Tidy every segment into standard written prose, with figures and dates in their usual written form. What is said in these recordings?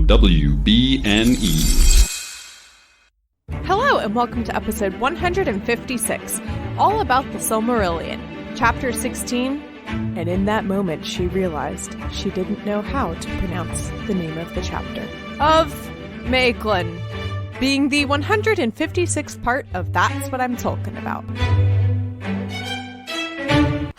WBNE. Hello and welcome to episode 156, all about the Silmarillion, chapter 16, and in that moment she realized she didn't know how to pronounce the name of the chapter. Of Maeglin, being the 156th part of That's What I'm Tolkien About.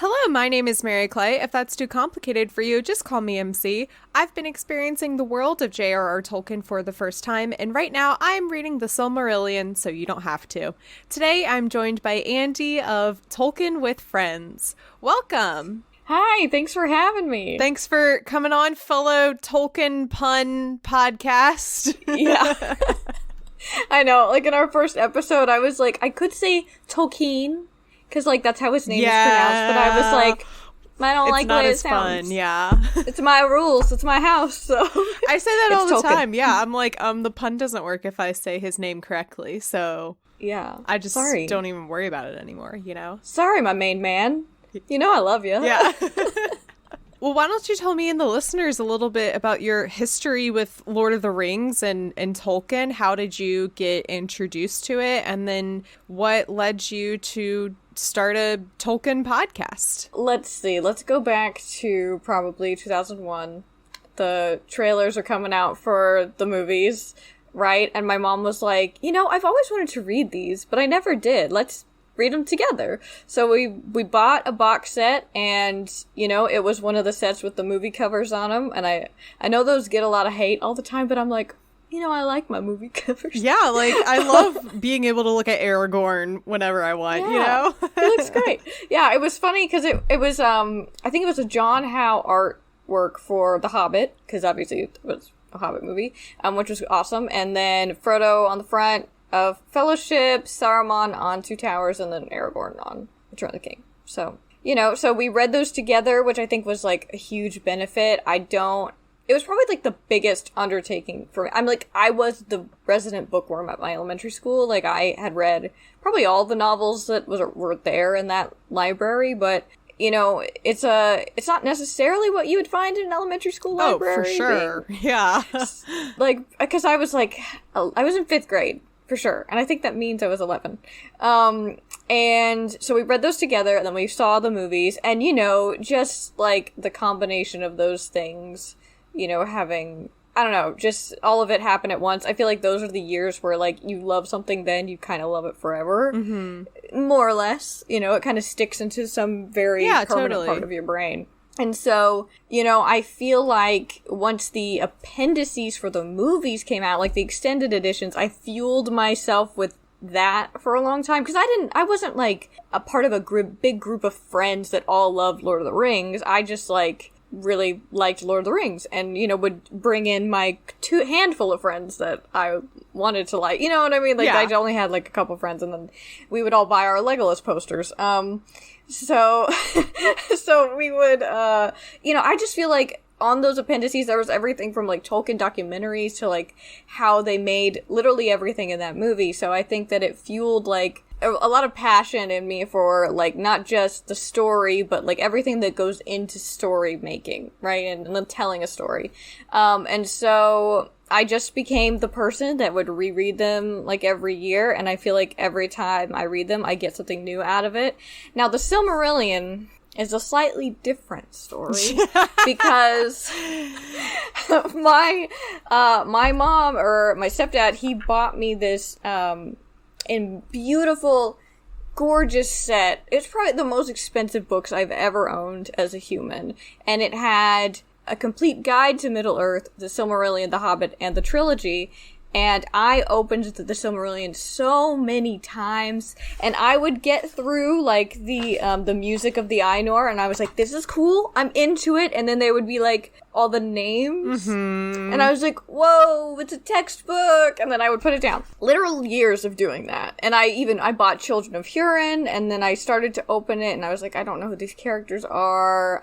Hello, my name is Mary Clay. If that's too complicated for you, just call me MC. I've been experiencing the world of J.R.R. Tolkien for the first time, and right now I'm reading the Silmarillion, so you don't have to. Today I'm joined by Andie of Tolkien with Friends. Welcome! Hi, thanks for having me. Thanks for coming on, fellow Tolkien pun podcast. Yeah. I know, like in our first episode, I was like, I could say Tolkien, because like that's how his name is pronounced, but I was like, I don't like the way it sounds. Fun, yeah. It's my rules, it's my house, so. I say that all the Tolkien. time, yeah. I'm like, the pun doesn't work if I say his name correctly, so. Yeah. I just don't even worry about it anymore, you know? Sorry, my main man. You know I love you. Yeah. Well, why don't you tell me and the listeners a little bit about your history with Lord of the Rings and Tolkien? How did you get introduced to it? And then what led you to start a Tolkien podcast? Let's see. Let's go back to probably 2001. The trailers are coming out for the movies, right? And my mom was like, you know, I've always wanted to read these, but I never did. Let's read them together. So we bought a box set, and you know, it was one of the sets with the movie covers on them, and I know those get a lot of hate all the time, but I'm like, you know, I like my movie covers. Yeah, like I love being able to look at Aragorn whenever I want, you know? It looks great. Yeah, it was funny because it was I think it was a John Howe artwork for The Hobbit, because obviously it was a Hobbit movie, which was awesome, and then Frodo on the front of Fellowship, Saruman on Two Towers, and then Aragorn on Return of the King. So, you know, so we read those together, which I think was, like, a huge benefit. It was probably, like, the biggest undertaking for me. I was the resident bookworm at my elementary school. Like, I had read probably all the novels that were there in that library, but, you know, it's not necessarily what you would find in an elementary school library. Oh, for sure. Yeah. Like, because I was in 5th grade. For sure. And I think that means I was 11. And so we read those together, and then we saw the movies, and, you know, just, like, the combination of those things, you know, having, I don't know, just all of it happen at once. I feel like those are the years where, like, you love something, then you kind of love it forever. Mm-hmm. More or less. You know, it kind of sticks into some very permanent part of your brain. And so, you know, I feel like once the appendices for the movies came out, like the extended editions, I fueled myself with that for a long time. Because I wasn't like a part of a big group of friends that all loved Lord of the Rings. I just like really liked Lord of the Rings, and, you know, would bring in my handful of friends that I wanted to like, you know what I mean? Like, yeah. I only had like a couple friends, and then we would all buy our Legolas posters. So we would, you know, I just feel like on those appendices, there was everything from, like, Tolkien documentaries to, like, how they made literally everything in that movie. So I think that it fueled, like, a lot of passion in me for, like, not just the story, but, like, everything that goes into story making, right? And then telling a story. And so I just became the person that would reread them, like, every year, and I feel like every time I read them, I get something new out of it. Now, the Silmarillion is a slightly different story, because my mom, or my stepdad, he bought me this, in beautiful, gorgeous set. It's probably the most expensive books I've ever owned as a human, and it had a complete guide to Middle-earth, the Silmarillion, the Hobbit, and the trilogy. And I opened the Silmarillion so many times, and I would get through, like, the music of the Ainur, and I was like, this is cool, I'm into it, and then there would be, like, all the names, and I was like, whoa, it's a textbook, and then I would put it down. Literal years of doing that. And I bought Children of Hurin, and then I started to open it, and I was like, I don't know who these characters are.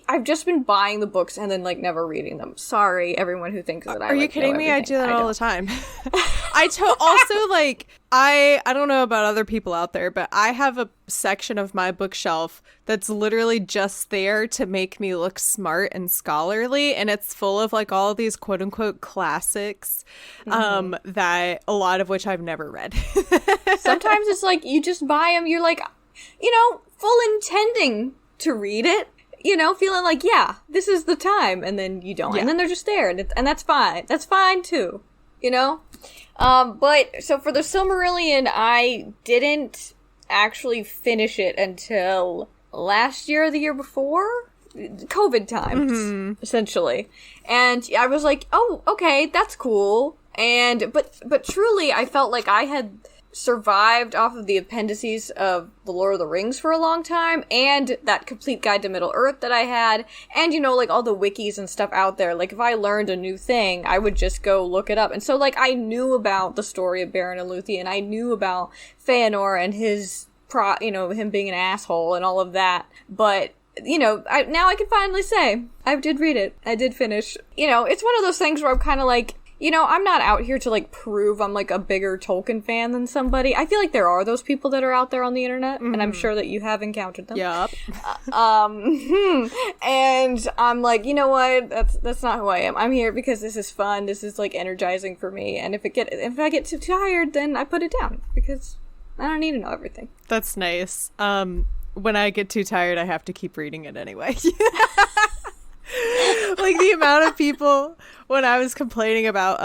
I've just been buying the books and then, like, never reading them. Sorry, everyone who thinks that I, Are you like, kidding know me? I everything. do that all the time. Also, like, I don't know about other people out there, but I have a section of my bookshelf that's literally just there to make me look smart and scholarly, and it's full of, like, all of these quote-unquote classics, that a lot of which I've never read. Sometimes it's like, you just buy them, you're like, you know, full intending to read it, you know, feeling like, yeah, this is the time, and then you don't, and then they're just there, and that's fine. That's fine, too, you know? But, so for the Silmarillion, I didn't actually finish it until last year or the year before? COVID times, essentially. And I was like, oh, okay, that's cool. And, but truly, I felt like I had survived off of the appendices of The Lord of the Rings for a long time, and that complete guide to Middle-earth that I had, and, you know, like, all the wikis and stuff out there. Like, if I learned a new thing, I would just go look it up. And so, like, I knew about the story of Beren and Luthien, I knew about Feanor and his, you know, him being an asshole and all of that, but, you know, now I can finally say, I did read it. I did finish. You know, it's one of those things where I'm kind of like, you know, I'm not out here to, like, prove I'm, like, a bigger Tolkien fan than somebody. I feel like there are those people that are out there on the internet, and I'm sure that you have encountered them. Yup. And I'm like, you know what? That's not who I am. I'm here because this is fun. This is, like, energizing for me. And if I get too tired, then I put it down because I don't need to know everything. That's nice. When I get too tired, I have to keep reading it anyway. Like, the amount of people, when I was complaining about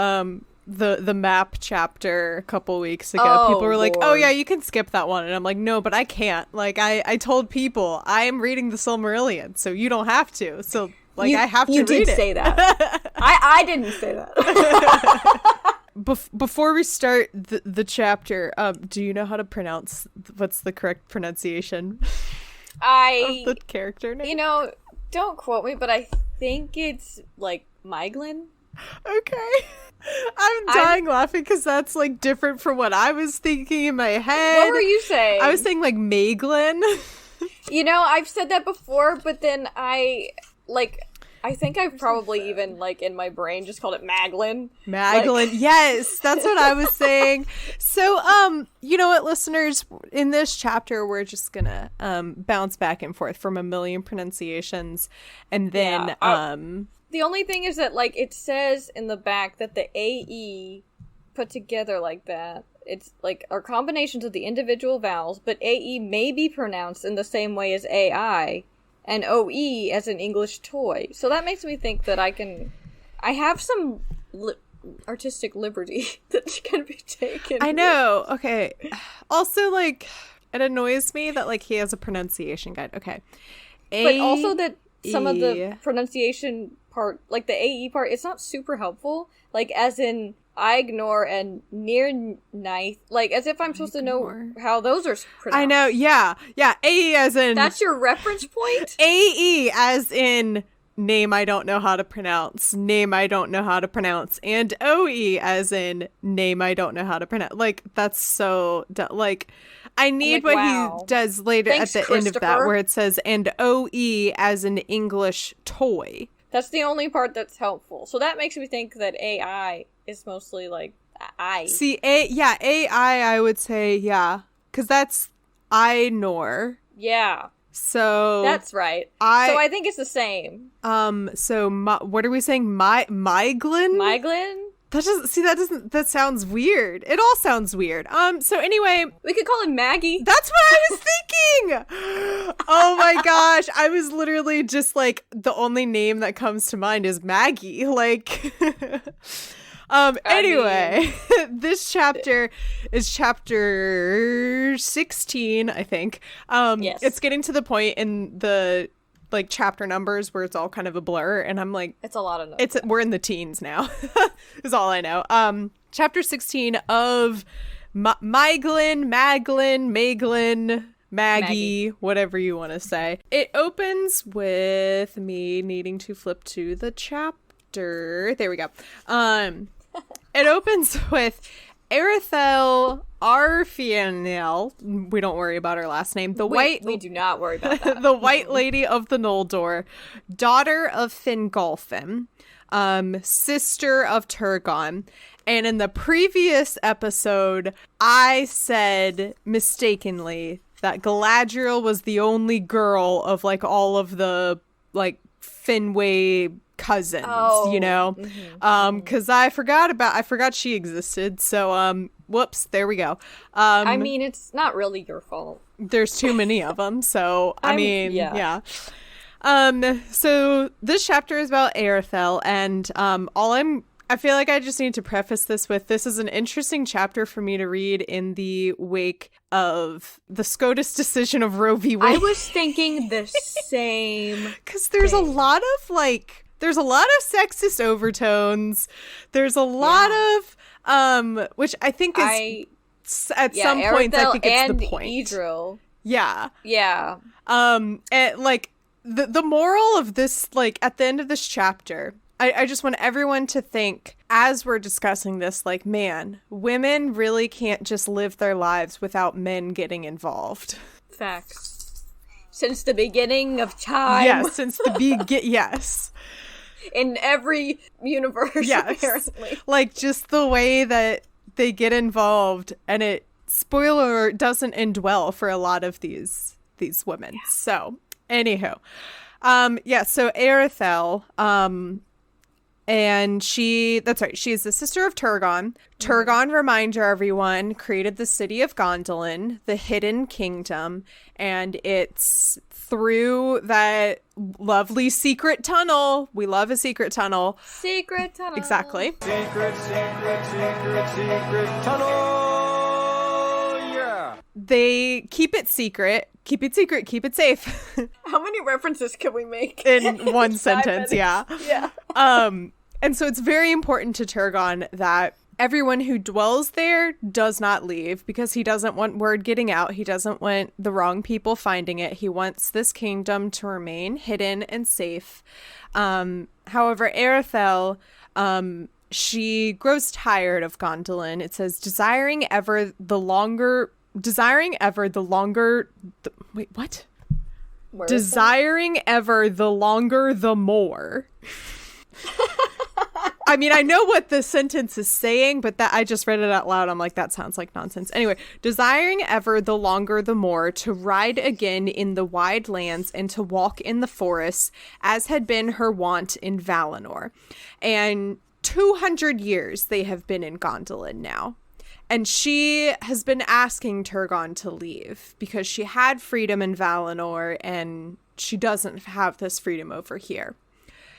the map chapter a couple weeks ago, people were like, oh yeah, you can skip that one, and I'm like, no, but I can't. Like, I told people I am reading the Silmarillion, so you don't have to. So, like, I have to read it. You did say that. I didn't say that. Before we start the chapter, do you know how to pronounce what's the correct pronunciation of the character name? You know, don't quote me, but I think it's, like, Maeglin. Okay. I'm dying laughing because that's, like, different from what I was thinking in my head. What were you saying? I was saying, like, Maeglin. You know, I've said that before, but then I think I've probably even, like, in my brain just called it Maeglin. Maeglin, yes, that's what I was saying. So, you know what, listeners? In this chapter, we're just gonna bounce back and forth from a million pronunciations, and then the only thing is that, like, it says in the back that the AE put together like that, it's, like, are combinations of the individual vowels, but AE may be pronounced in the same way as AI, and OE as an English toy. So that makes me think that I have some artistic liberty that can be taken. I know. Okay. Also, like, it annoys me that, like, he has a pronunciation guide. Okay. But also that some of the pronunciation part, like the AE part, it's not super helpful. Like, as in, I ignore and near knife, like, as if I'm supposed to know how those are pronounced. I know, yeah. Yeah, AE as in... That's your reference point? AE as in name I don't know how to pronounce, name I don't know how to pronounce, and OE as in name I don't know how to pronounce. Like, that's so... like, I need what he does later at the end of that, where it says, and OE as an English toy. That's the only part that's helpful. So that makes me think that AI is mostly, like, I. See, AI, I would say, yeah. Because that's I-nor. Yeah. So... That's right. So I think it's the same. So, what are we saying? Maeglin? Maeglin? That sounds weird. It all sounds weird. So anyway... We could call him Maggie. That's what I was thinking! Oh my gosh. I was literally just like, the only name that comes to mind is Maggie. Like... Anyway, this chapter is chapter 16, I think. Yes. It's getting to the point in the, like, chapter numbers where it's all kind of a blur, and I'm like... It's a lot of numbers. We're in the teens now, is all I know. Chapter 16 of Maeglin, Maggie, whatever you want to say. It opens with me needing to flip to the chapter. There we go. It opens with Aredthel Arfianel, we don't worry about her last name, we do not worry about that. the White Lady of the Noldor, daughter of Fingolfin, sister of Turgon. And in the previous episode, I said mistakenly that Galadriel was the only girl of like all of the like Finwë cousins, you know, because I forgot she existed. So whoops, there we go. I mean, it's not really your fault. There's too many of them, so I mean, yeah. So this chapter is about Aredthel, and I feel like I just need to preface this with, this is an interesting chapter for me to read in the wake of the SCOTUS decision of Roe v. Wade. I was thinking the same. Because there's a lot of sexist overtones. There's a lot of which I think is at some points I think it's the point. Idril. Yeah. Yeah. And like the moral of this, like at the end of this chapter, I just want everyone to think, as we're discussing this, like, man, women really can't just live their lives without men getting involved. Facts. Since the beginning of time. Yes, since the yes. In every universe, apparently. Like, just the way that they get involved, and it, spoiler alert, doesn't end well for a lot of these women. Yeah. So, anywho. So Aredthel, and she is the sister of Turgon. Turgon, reminder everyone, created the city of Gondolin, the hidden kingdom, and it's through that lovely secret tunnel. We love a secret tunnel. Secret tunnel. Exactly. Secret tunnel. Yeah. They keep it secret. Keep it secret. Keep it safe. How many references can we make in one sentence? Yeah. Yeah. And so it's very important to Turgon that everyone who dwells there does not leave, because he doesn't want word getting out. He doesn't want the wrong people finding it. He wants this kingdom to remain hidden and safe. However, Aredthel, she grows tired of Gondolin. It says, desiring ever the longer, desiring ever the longer the more. I mean, I know what the sentence is saying, but that I just read it out loud. I'm like, that sounds like nonsense. Anyway, desiring ever the longer the more, to ride again in the wide lands and to walk in the forests, as had been her wont in Valinor. And 200 years they have been in Gondolin now. And she has been asking Turgon to leave because she had freedom in Valinor and she doesn't have this freedom over here.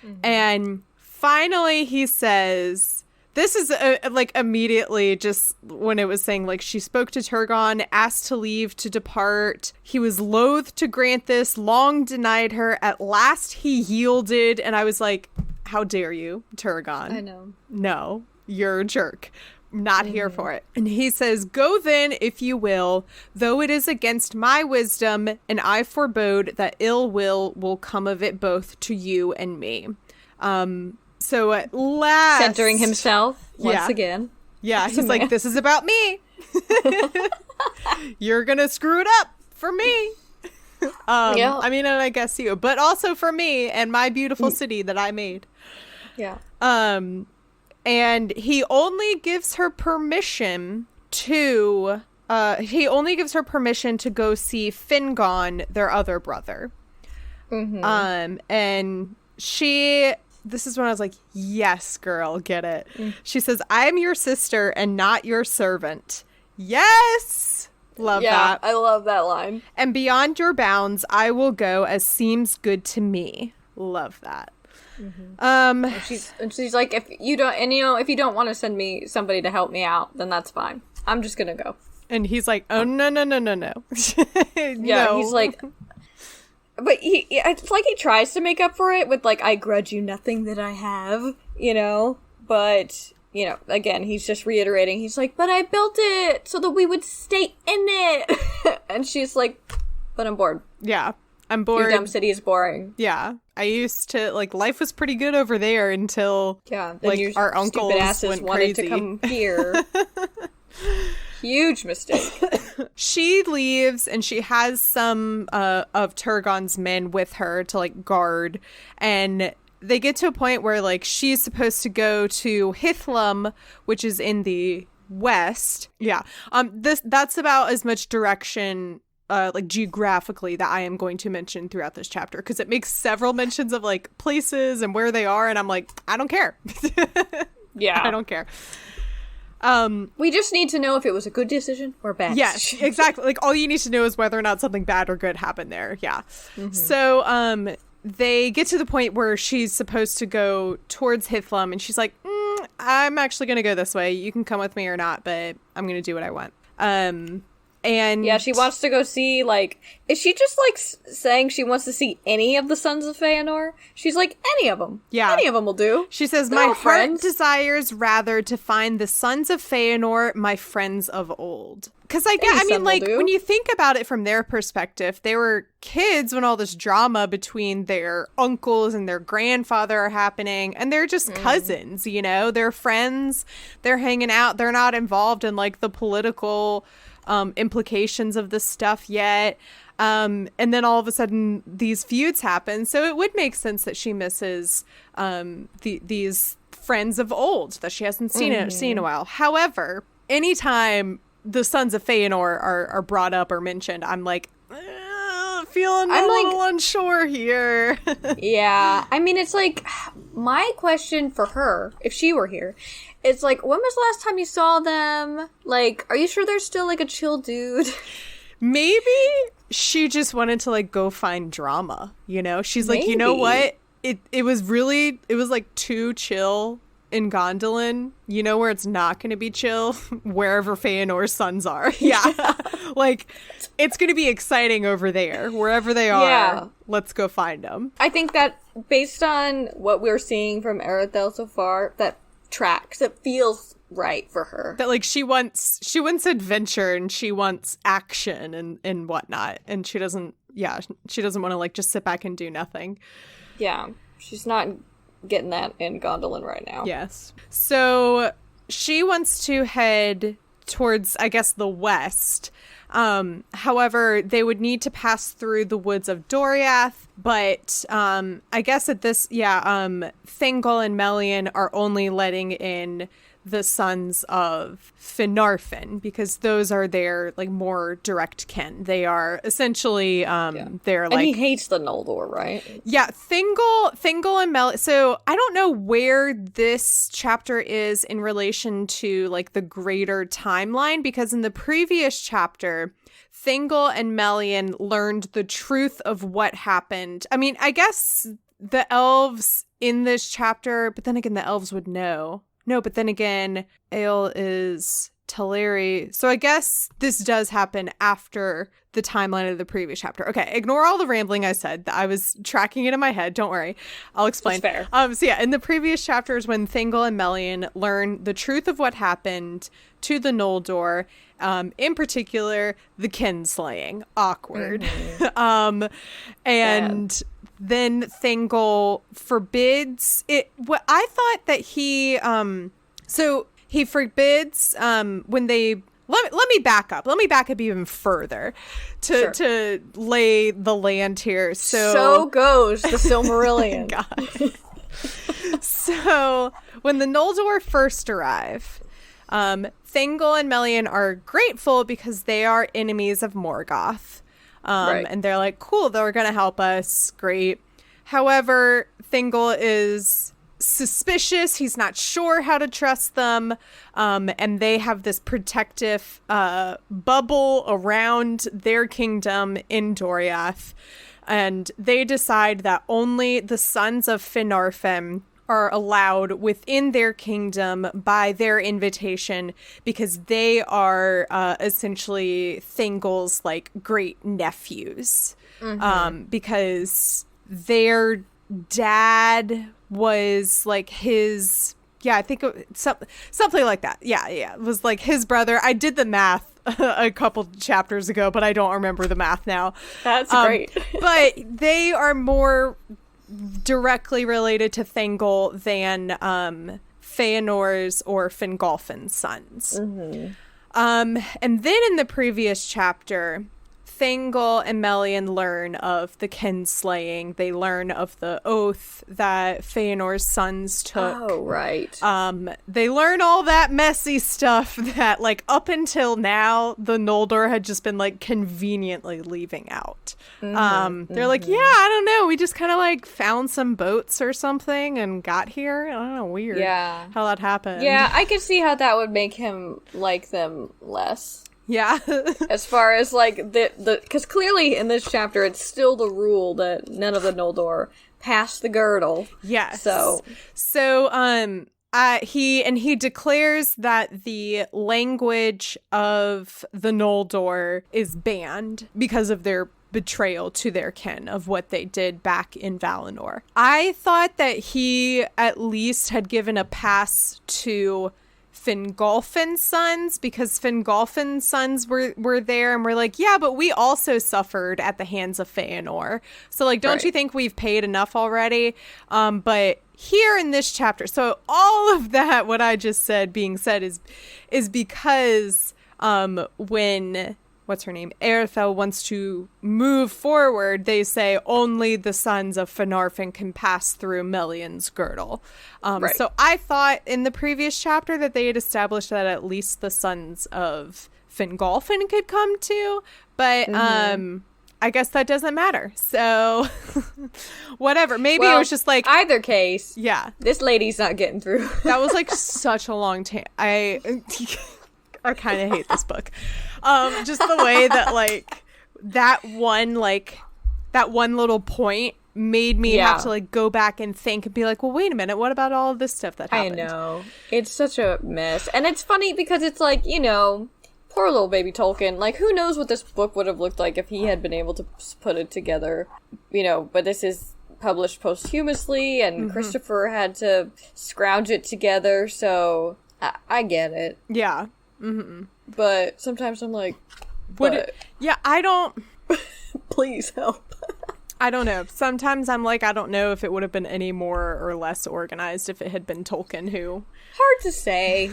Mm-hmm. And finally he says, this is like immediately just when it was saying like she spoke to Turgon, asked to leave to depart. He was loath to grant this, long denied her. At last he yielded. And I was like, how dare you, Turgon? I know. No, you're a jerk. Not here for it. And he says, go then, if you will, though it is against my wisdom, and I forebode that ill will come of it both to you and me. So at last, centering himself once again. Yeah, he's like, this is about me. You're gonna screw it up for me. I mean, and I guess you, but also for me and my beautiful city that I made. Yeah. And he only gives her permission to go see Fingon, their other brother. Mm-hmm. And this is when I was like, yes, girl, get it. She says, I am your sister and not your servant. Yes! Love that. I love that line. And beyond your bounds, I will go as seems good to me. Love that. Mm-hmm. She's like, if you don't want to send me somebody to help me out, then that's fine. I'm just gonna go. And he's like, oh no. Yeah, no. He's like, but it's like he tries to make up for it with like, I grudge you nothing that I have, but again, he's just reiterating. He's like, but I built it so that we would stay in it. And she's like, but I'm bored. Yeah, I'm bored. Your dumb city is boring. Yeah. I used to, like, life was pretty good over there until, like, our uncles stupid asses went wanted crazy. to come here. Huge mistake. She leaves, and she has some of Turgon's men with her to, like, guard, and they get to a point where, like, she's supposed to go to Hithlum, which is in the west. Yeah. That's about as much direction, like, geographically, that I am going to mention throughout this chapter, because it makes several mentions of, like, places and where they are, and I'm like, I don't care. Yeah. I don't care. We just need to know if it was a good decision or a bad yes, decision. exactly. Like, all you need to know is whether or not something bad or good happened there. Yeah. Mm-hmm. So, they get to the point where she's supposed to go towards Hithlum, and she's like, I'm actually going to go this way. You can come with me or not, but I'm going to do what I want. And yeah, she wants to go see, like, is she just, like, saying she wants to see any of the Sons of Feanor? She's like, any of them. Yeah. Any of them will do. She says, They're my all heart friends. desires rather to find the Sons of Feanor, my friends of old. Because I Any mean, son will like, do. when you think about it from their perspective, they were kids when all this drama between their uncles and their grandfather are happening, and they're just cousins, you know? They're friends, they're hanging out, they're not involved in, like, the political implications of this stuff yet. And then all of a sudden these feuds happen. So it would make sense that she misses these friends of old that she hasn't seen in a while. However, anytime the Sons of Feanor are brought up or mentioned, I'm like, feeling a little unsure here. Yeah. I mean, it's like, my question for her, if she were here, it's like, when was the last time you saw them? Like, are you sure they're still, like, a chill dude? Maybe she just wanted to, like, go find drama, you know? She's like, you know what? It was like too chill in Gondolin, you know, where it's not going to be chill, wherever Feanor's sons are. Yeah. Like, it's going to be exciting over there, wherever they are. Yeah. Let's go find them. I think that based on what we're seeing from Aredthel so far, that tracks. It feels right for her. That, like, she wants adventure, and she wants action and whatnot, and she doesn't want to, like, just sit back and do nothing. Yeah. She's not getting that in Gondolin right now. Yes. So she wants to head towards, I guess, the west. However, they would need to pass through the woods of Doriath, but I guess at this, Thingol and Melian are only letting in the sons of Finarfin, because those are their, like, more direct kin. They are essentially, they're like... And he hates the Noldor, right? Yeah, Thingol and Melian. So I don't know where this chapter is in relation to, like, the greater timeline, because in the previous chapter, Thingol and Melian learned the truth of what happened. I mean, I guess the elves in this chapter, but then again, the elves would know. No, but then again, Eöl is Teleri. So I guess this does happen after the timeline of the previous chapter. Okay, ignore all the rambling I said. I was tracking it in my head. Don't worry. I'll explain. That's fair. So yeah, in the previous chapters, when Thingol and Melian learn the truth of what happened to the Noldor, in particular, the kinslaying. Awkward. Mm-hmm. And... Then Thingol forbids it. What I thought that he, so he forbids when they. Let me back up. Let me back up even further to lay the land here. So goes the Silmarillion. God. So when the Noldor first arrive, Thingol and Melian are grateful because they are enemies of Morgoth. Right. And they're like, cool, they're going to help us. Great. However, Thingol is suspicious. He's not sure how to trust them. And they have this protective bubble around their kingdom in Doriath. And they decide that only the sons of Finarfin are allowed within their kingdom by their invitation, because they are essentially Thingol's, like, great nephews. Because their dad was, like, his, I think something like that. Yeah, it was like his brother. I did the math a couple chapters ago, but I don't remember the math now. That's great. But they are more directly related to Thingol than Feanor's or Fingolfin's sons. And then in the previous chapter, Thangol and Melian learn of the kinslaying. They learn of the oath that Feanor's sons took. Oh, right. They learn all that messy stuff that, like, up until now, the Noldor had just been, like, conveniently leaving out. They're like, yeah, I don't know. We just kind of, like, found some boats or something and got here. I don't know. Weird. Yeah. How that happened. Yeah, I could see how that would make him like them less. Yeah. As far as, like, because clearly in this chapter, it's still the rule that none of the Noldor pass the girdle. Yes. So he declares that the language of the Noldor is banned because of their betrayal to their kin of what they did back in Valinor. I thought that he at least had given a pass to Fingolfin's sons, because Fingolfin's sons were there and we're like, yeah, but we also suffered at the hands of Feanor. So, like, don't you think we've paid enough already? But here in this chapter, so all of that, what I just said being said is because when what's her name, Aredthel wants to move forward, they say only the sons of Finarfin can pass through Melian's girdle. So I thought in the previous chapter that they had established that at least the sons of Fingolfin could come too, but I guess that doesn't matter. So whatever. Maybe it was just like either case. Yeah, this lady's not getting through. That was like such a long time. I kind of hate this book. Just the way that, like, that one little point made me have to, like, go back and think and be like, well, wait a minute, what about all of this stuff that happened? I know. It's such a mess. And it's funny because it's like, you know, poor little baby Tolkien. Like, who knows what this book would have looked like if he had been able to put it together, you know, but this is published posthumously and Christopher had to scrounge it together, so I get it. Yeah. But sometimes I'm like, I don't please help. I don't know. Sometimes I'm like, I don't know if it would have been any more or less organized if it had been Tolkien who. Hard to say.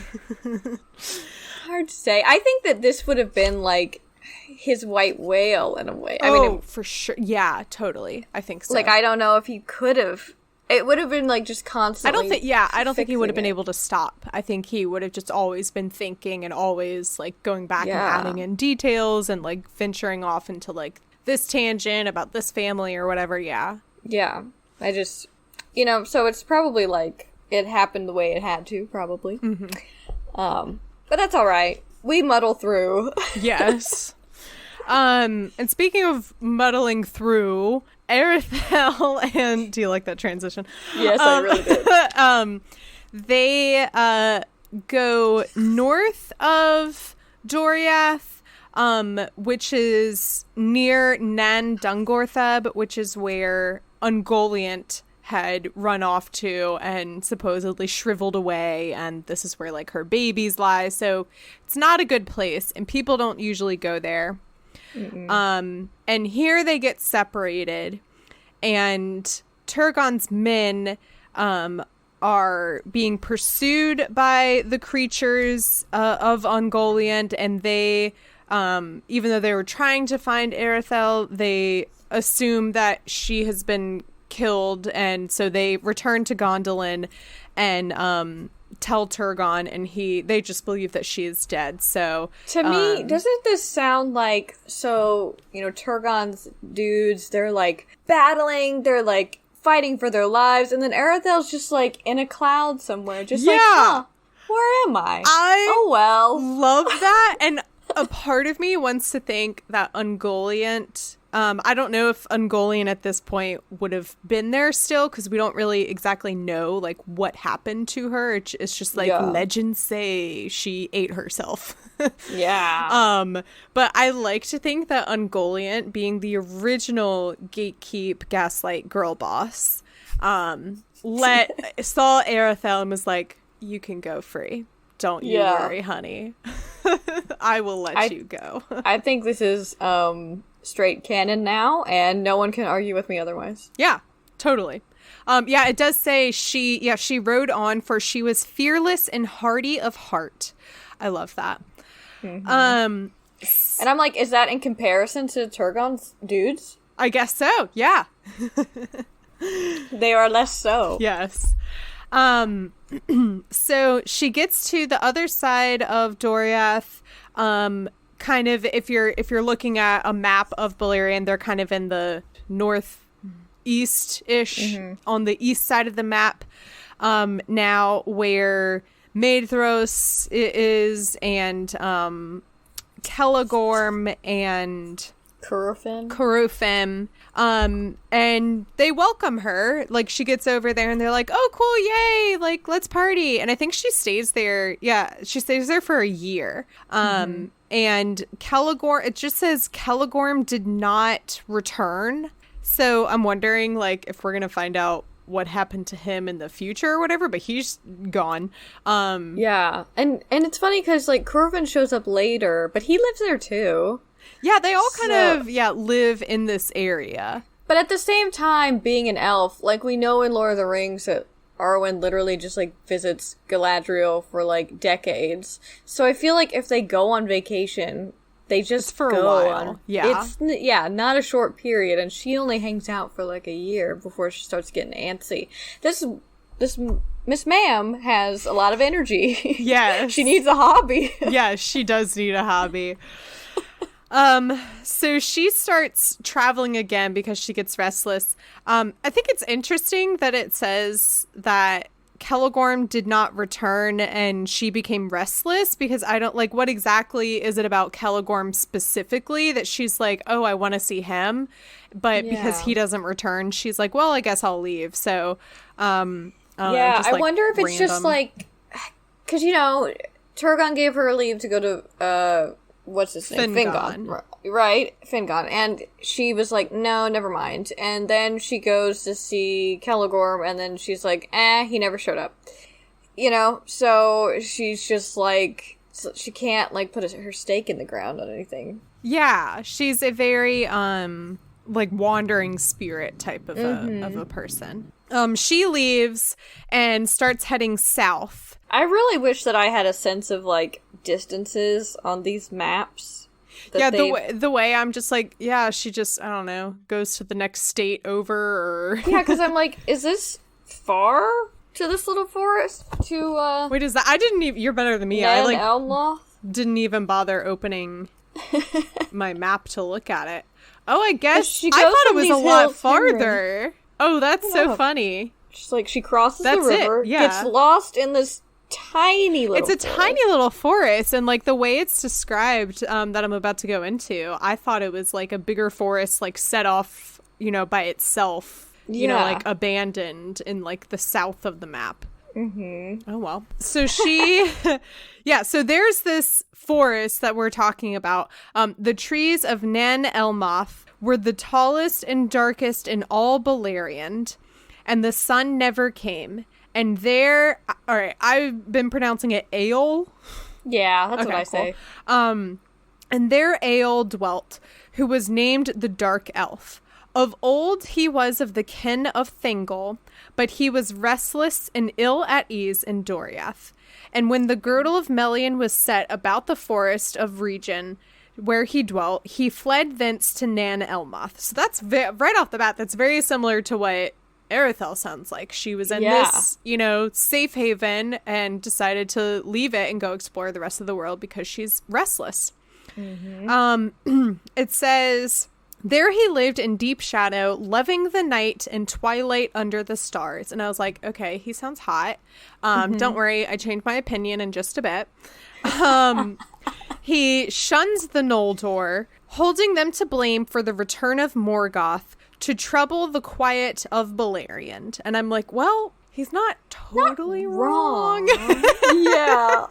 Hard to say. I think that this would have been like his white whale in a way. I mean, for sure. Yeah, totally. I think so. Like, I don't know if he could have. It would have been, like, just constantly I don't think he would have been able to stop. I think he would have just always been thinking and always, like, going back and adding in details and, like, venturing off into, like, this tangent about this family or whatever, Yeah. I just, you know, so it's probably, like, it happened the way it had to, probably. But that's all right. We muddle through. Yes. And speaking of muddling through, Aredthel and do you like that transition? Yes, I really did. They go north of Doriath, which is near Nan Dungortheb, which is where Ungoliant had run off to and supposedly shriveled away, and this is where, like, her babies lie. So it's not a good place, and people don't usually go there. And here they get separated, and Turgon's men are being pursued by the creatures of Ungoliant, and they, even though they were trying to find Aredthel, they assume that she has been killed, and so they return to Gondolin and tell Turgon, and they just believe that she is dead. So to me, doesn't this sound like, so, you know, Turgon's dudes, they're like battling, they're like fighting for their lives, and then Arethel's just like in a cloud somewhere, just like, where am I? Oh well. Love that. And a part of me wants to think that Ungoliant, I don't know if Ungoliant at this point would have been there still, because we don't really exactly know, like, what happened to her. It's just like legends say she ate herself. But I like to think that Ungoliant, being the original gatekeep gaslight girl boss, saw Aredthel and was like, you can go free. Don't you worry, honey. I will let you go. I think this is straight canon now, and no one can argue with me otherwise. Yeah, totally. It does say she rode on, for she was fearless and hardy of heart. I love that. And I'm like, is that in comparison to Turgon's dudes? I guess so, yeah. They are less so. Yes. So she gets to the other side of Doriath. Kind of, if you're looking at a map of Beleriand, they're kind of in the northeast-ish, on the east side of the map. Now, where Maedhros is, and Celegorm and Curufin. And they welcome her. Like, she gets over there and they're like, oh, cool, yay, like, let's party. And I think she stays there. Yeah, she stays there for a year. And Celegorm, it just says Celegorm did not return. So I'm wondering, like, if we're going to find out what happened to him in the future or whatever, but he's gone. Yeah. And it's funny because, like, Curufin shows up later, but he lives there too. Yeah, they all kind of live in this area. But at the same time, being an elf, like, we know in Lord of the Rings that Arwen literally just, like, visits Galadriel for, like, decades. So I feel like if they go on vacation, they just for go a while. on. Yeah. It's, not a short period, and she only hangs out for, like, a year before she starts getting antsy. This Miss Ma'am has a lot of energy. Yes. She needs a hobby. Yeah, she does need a hobby. So she starts traveling again because she gets restless. I think it's interesting that it says that Celegorm did not return and she became restless, because I don't, like, what exactly is it about Celegorm specifically that she's like, oh, I want to see him, but because he doesn't return, she's like, well, I guess I'll leave. So, I wonder if it's just like, because, you know, Turgon gave her leave to go to, what's his name? Fingon. Right? Fingon. And she was like, no, never mind. And then she goes to see Celegorm, and then she's like, he never showed up. You know? So she's just like, she can't, like, put her stake in the ground on anything. Yeah. She's a very, like, wandering spirit type of a person. She leaves and starts heading south. I really wish that I had a sense of, like, distances on these maps. Yeah, the way I'm just like, yeah, she just, I don't know, goes to the next state over, or... Yeah, because I'm like, is this far to this little forest? To, Wait, is that... I didn't even... You're better than me. Nan I, like, Elmloth? Didn't even bother opening my map to look at it. Oh, I guess... I thought it was a lot farther. Oh, that's so funny. She's like, she crosses the river, gets lost in this tiny little forest. Tiny little forest, and, like, the way it's described that I'm about to go into, I thought it was, like, a bigger forest, like, set off, you know, by itself, you know, like, abandoned in, like, the south of the map. Oh, well. So she... so there's this forest that we're talking about. The trees of Nan Elmoth were the tallest and darkest in all Beleriand, and the sun never came. And there, all right, I've been pronouncing it Eol. Yeah, that's what I say. And there Eol dwelt, who was named the Dark Elf. Of old he was of the kin of Thingol, but he was restless and ill at ease in Doriath. And when the girdle of Melian was set about the forest of Region, where he dwelt, he fled thence to Nan Elmoth. So that's right off the bat, that's very similar to what Aredthel sounds like. She was in this, you know, safe haven and decided to leave it and go explore the rest of the world because she's restless. It says, there he lived in deep shadow, loving the night and twilight under the stars. And I was like, okay, he sounds hot. Don't worry, I changed my opinion in just a bit. He shuns the Noldor, holding them to blame for the return of Morgoth, to trouble the quiet of Beleriand. And I'm like, well, he's not totally wrong. Yeah.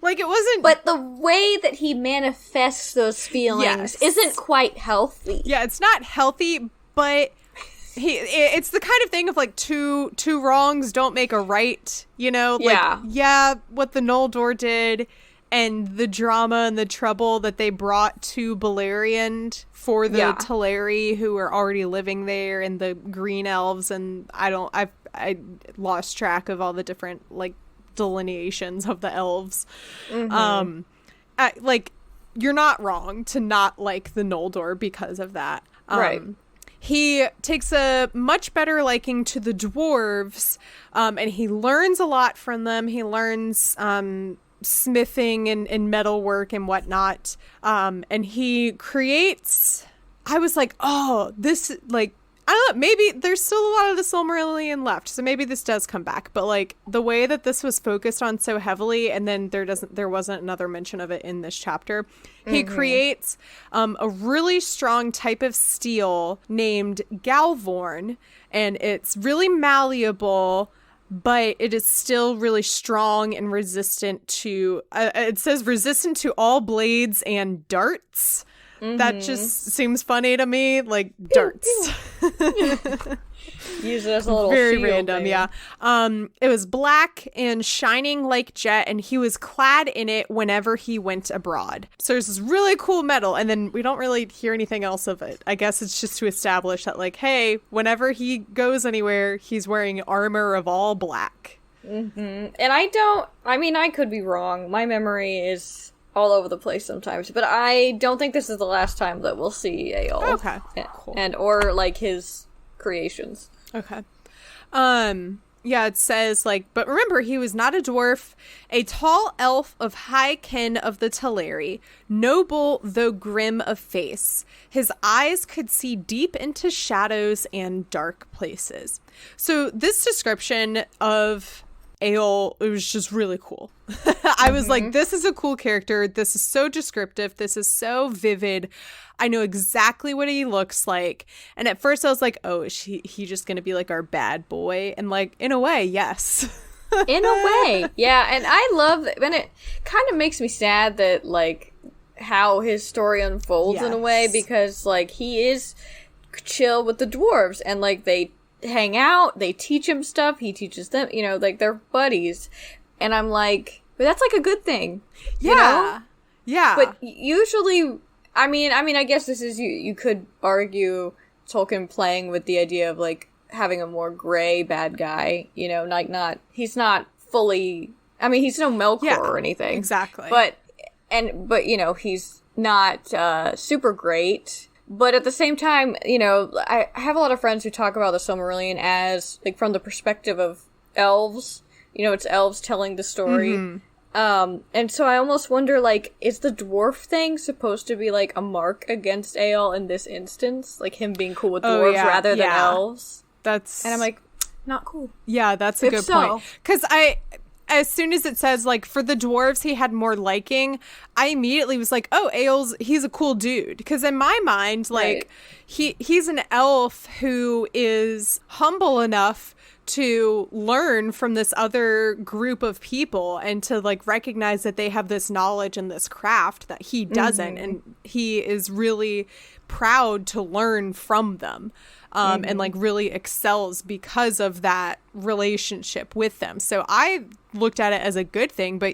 Like, it wasn't... But the way that he manifests those feelings isn't quite healthy. Yeah, it's not healthy, but it's the kind of thing of, like, two wrongs don't make a right, you know? Like, what the Noldor did and the drama and the trouble that they brought to Beleriand for the Teleri who were already living there, and the green elves, and I lost track of all the different, like, delineations of the elves. like, you're not wrong to not like the Noldor because of that. Right. He takes a much better liking to the dwarves, and he learns a lot from them. He learns smithing and metalwork and whatnot. And he creates... I was like, oh, this, like, I don't know, maybe there's still a lot of the Silmarillion left, so maybe this does come back. But, like, the way that this was focused on so heavily, and then there wasn't another mention of it in this chapter, he creates a really strong type of steel named Galvorn, and it's really malleable, but it is still really strong and resistant to, it says resistant to all blades and darts. That just seems funny to me, like darts. Use it as a little very shield, random, maybe. yeah. It was black and shining like jet, and he was clad in it whenever he went abroad. So there's this really cool metal, and then we don't really hear anything else of it. I guess it's just to establish that, like, hey, whenever he goes anywhere, he's wearing armor of all black. And I could be wrong. My memory is all over the place sometimes, but I don't think this is the last time that we'll see Eöl. Okay, cool. And or like his creations. Okay. Yeah, it says, like, but remember, he was not a dwarf, a tall elf of high kin of the Teleri, noble though grim of face. His eyes could see deep into shadows and dark places. So this description of Eöl, it was just really cool. I was like, this is a cool character. This is so descriptive. This is so vivid. I know exactly what he looks like. And at first I was like, oh, is he just going to be like our bad boy? And like, in a way, yes. In a way. Yeah. And I love that. And it kind of makes me sad that like how his story unfolds in a way, because like he is chill with the dwarves and like they hang out, they teach him stuff, he teaches them, you know, like they're buddies. And I'm like, but that's like a good thing. Yeah. You know? Yeah. But usually, I mean, I guess this is, you could argue Tolkien playing with the idea of like having a more gray bad guy, you know, like he's not fully, I mean, he's no Melkor or anything. Exactly. But you know, he's not super great. But at the same time, you know, I have a lot of friends who talk about the Silmarillion as, like, from the perspective of elves. You know, it's elves telling the story. And so I almost wonder, like, is the dwarf thing supposed to be, like, a mark against Eöl in this instance? Like, him being cool with dwarves rather than elves? And I'm like, not cool. Yeah, that's a good point. Because as soon as it says, like, for the dwarves he had more liking, I immediately was like, oh, he's a cool dude. Because in my mind, like, he's an elf who is humble enough to learn from this other group of people and to, like, recognize that they have this knowledge and this craft that he doesn't. And he is really proud to learn from them. And like really excels because of that relationship with them. So I looked at it as a good thing, but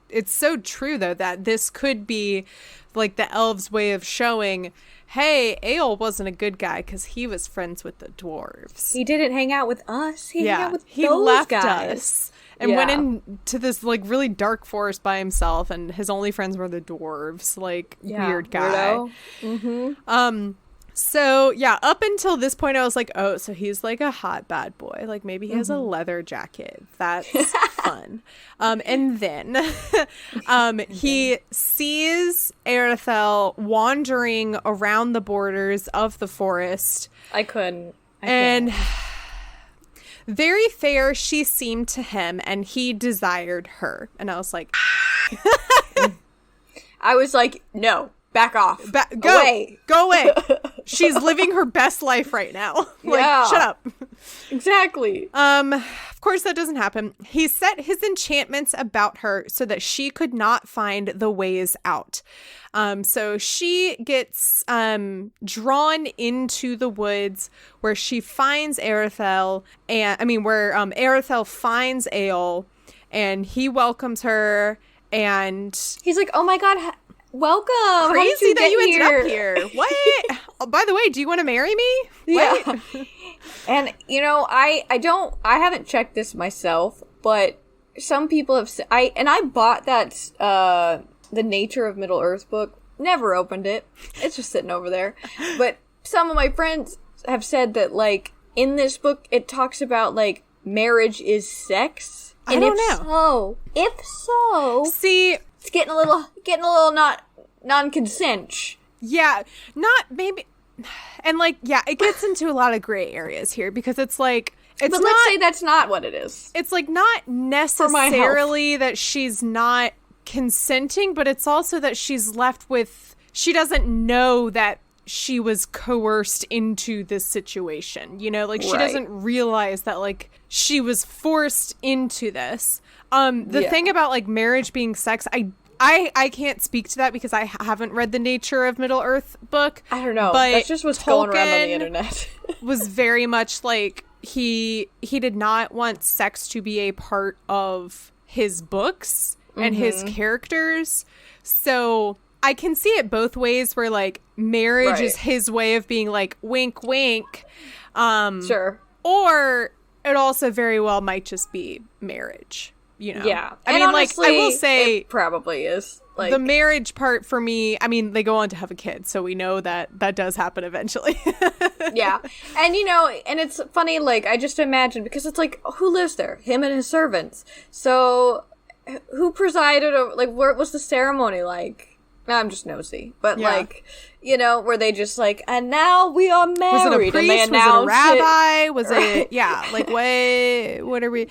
it's so true though that this could be like the elves' way of showing, hey, Eöl wasn't a good guy because he was friends with the dwarves. He didn't hang out with us. He hung out with he those left guys. us and went into this like really dark forest by himself, and his only friends were the dwarves. Like, weird guy. So, yeah, up until this point, I was like, oh, so he's like a hot bad boy. Like, maybe he has a leather jacket. That's fun. And then he sees Aredthel wandering around the borders of the forest. I couldn't. And very fair she seemed to him, and he desired her. And I was like... I was like, no. Back off. Go away. Go away. She's living her best life right now. Like, shut up. Exactly. Of course that doesn't happen. He set his enchantments about her so that she could not find the ways out. So she gets drawn into the woods where she finds Aredthel, where Aredthel finds Eöl, and he welcomes her, and he's like, "Oh my god, welcome! Crazy that you ended up here. What? Oh, by the way, do you want to marry me?" Yeah. And you know, I haven't checked this myself, but some people have I bought that the Nature of Middle-earth book. Never opened it. It's just sitting over there. But some of my friends have said that, like, in this book, it talks about, like, marriage is sex. I don't know. If so, see, it's getting a little not non-consent. Yeah, not maybe, and like, yeah, it gets into a lot of gray areas here because it's like, but let's say that's not what it is. It's like not necessarily that she's not consenting, but it's also that she's left with, she doesn't know that she was coerced into this situation, you know, like she doesn't realize that like she was forced into this. The thing about like marriage being sex, I can't speak to that because I haven't read the Nature of Middle-earth book. I don't know. But that's just what's going around on the internet. Was very much like he did not want sex to be a part of his books and his characters. So I can see it both ways where like marriage is his way of being like wink wink. Sure. Or it also very well might just be marriage, you know. Yeah. I mean, honestly, like I will say it probably is. Like, the marriage part for me, I mean, they go on to have a kid, so we know that that does happen eventually. Yeah. And, you know, and it's funny, like, I just imagine, because it's like, who lives there? Him and his servants. So, who presided over, like, what was the ceremony like? I'm just nosy. But, like, you know, were they just like, and now we are married? Was it a priest? And they was it a rabbi? Was it, yeah, like, what are we...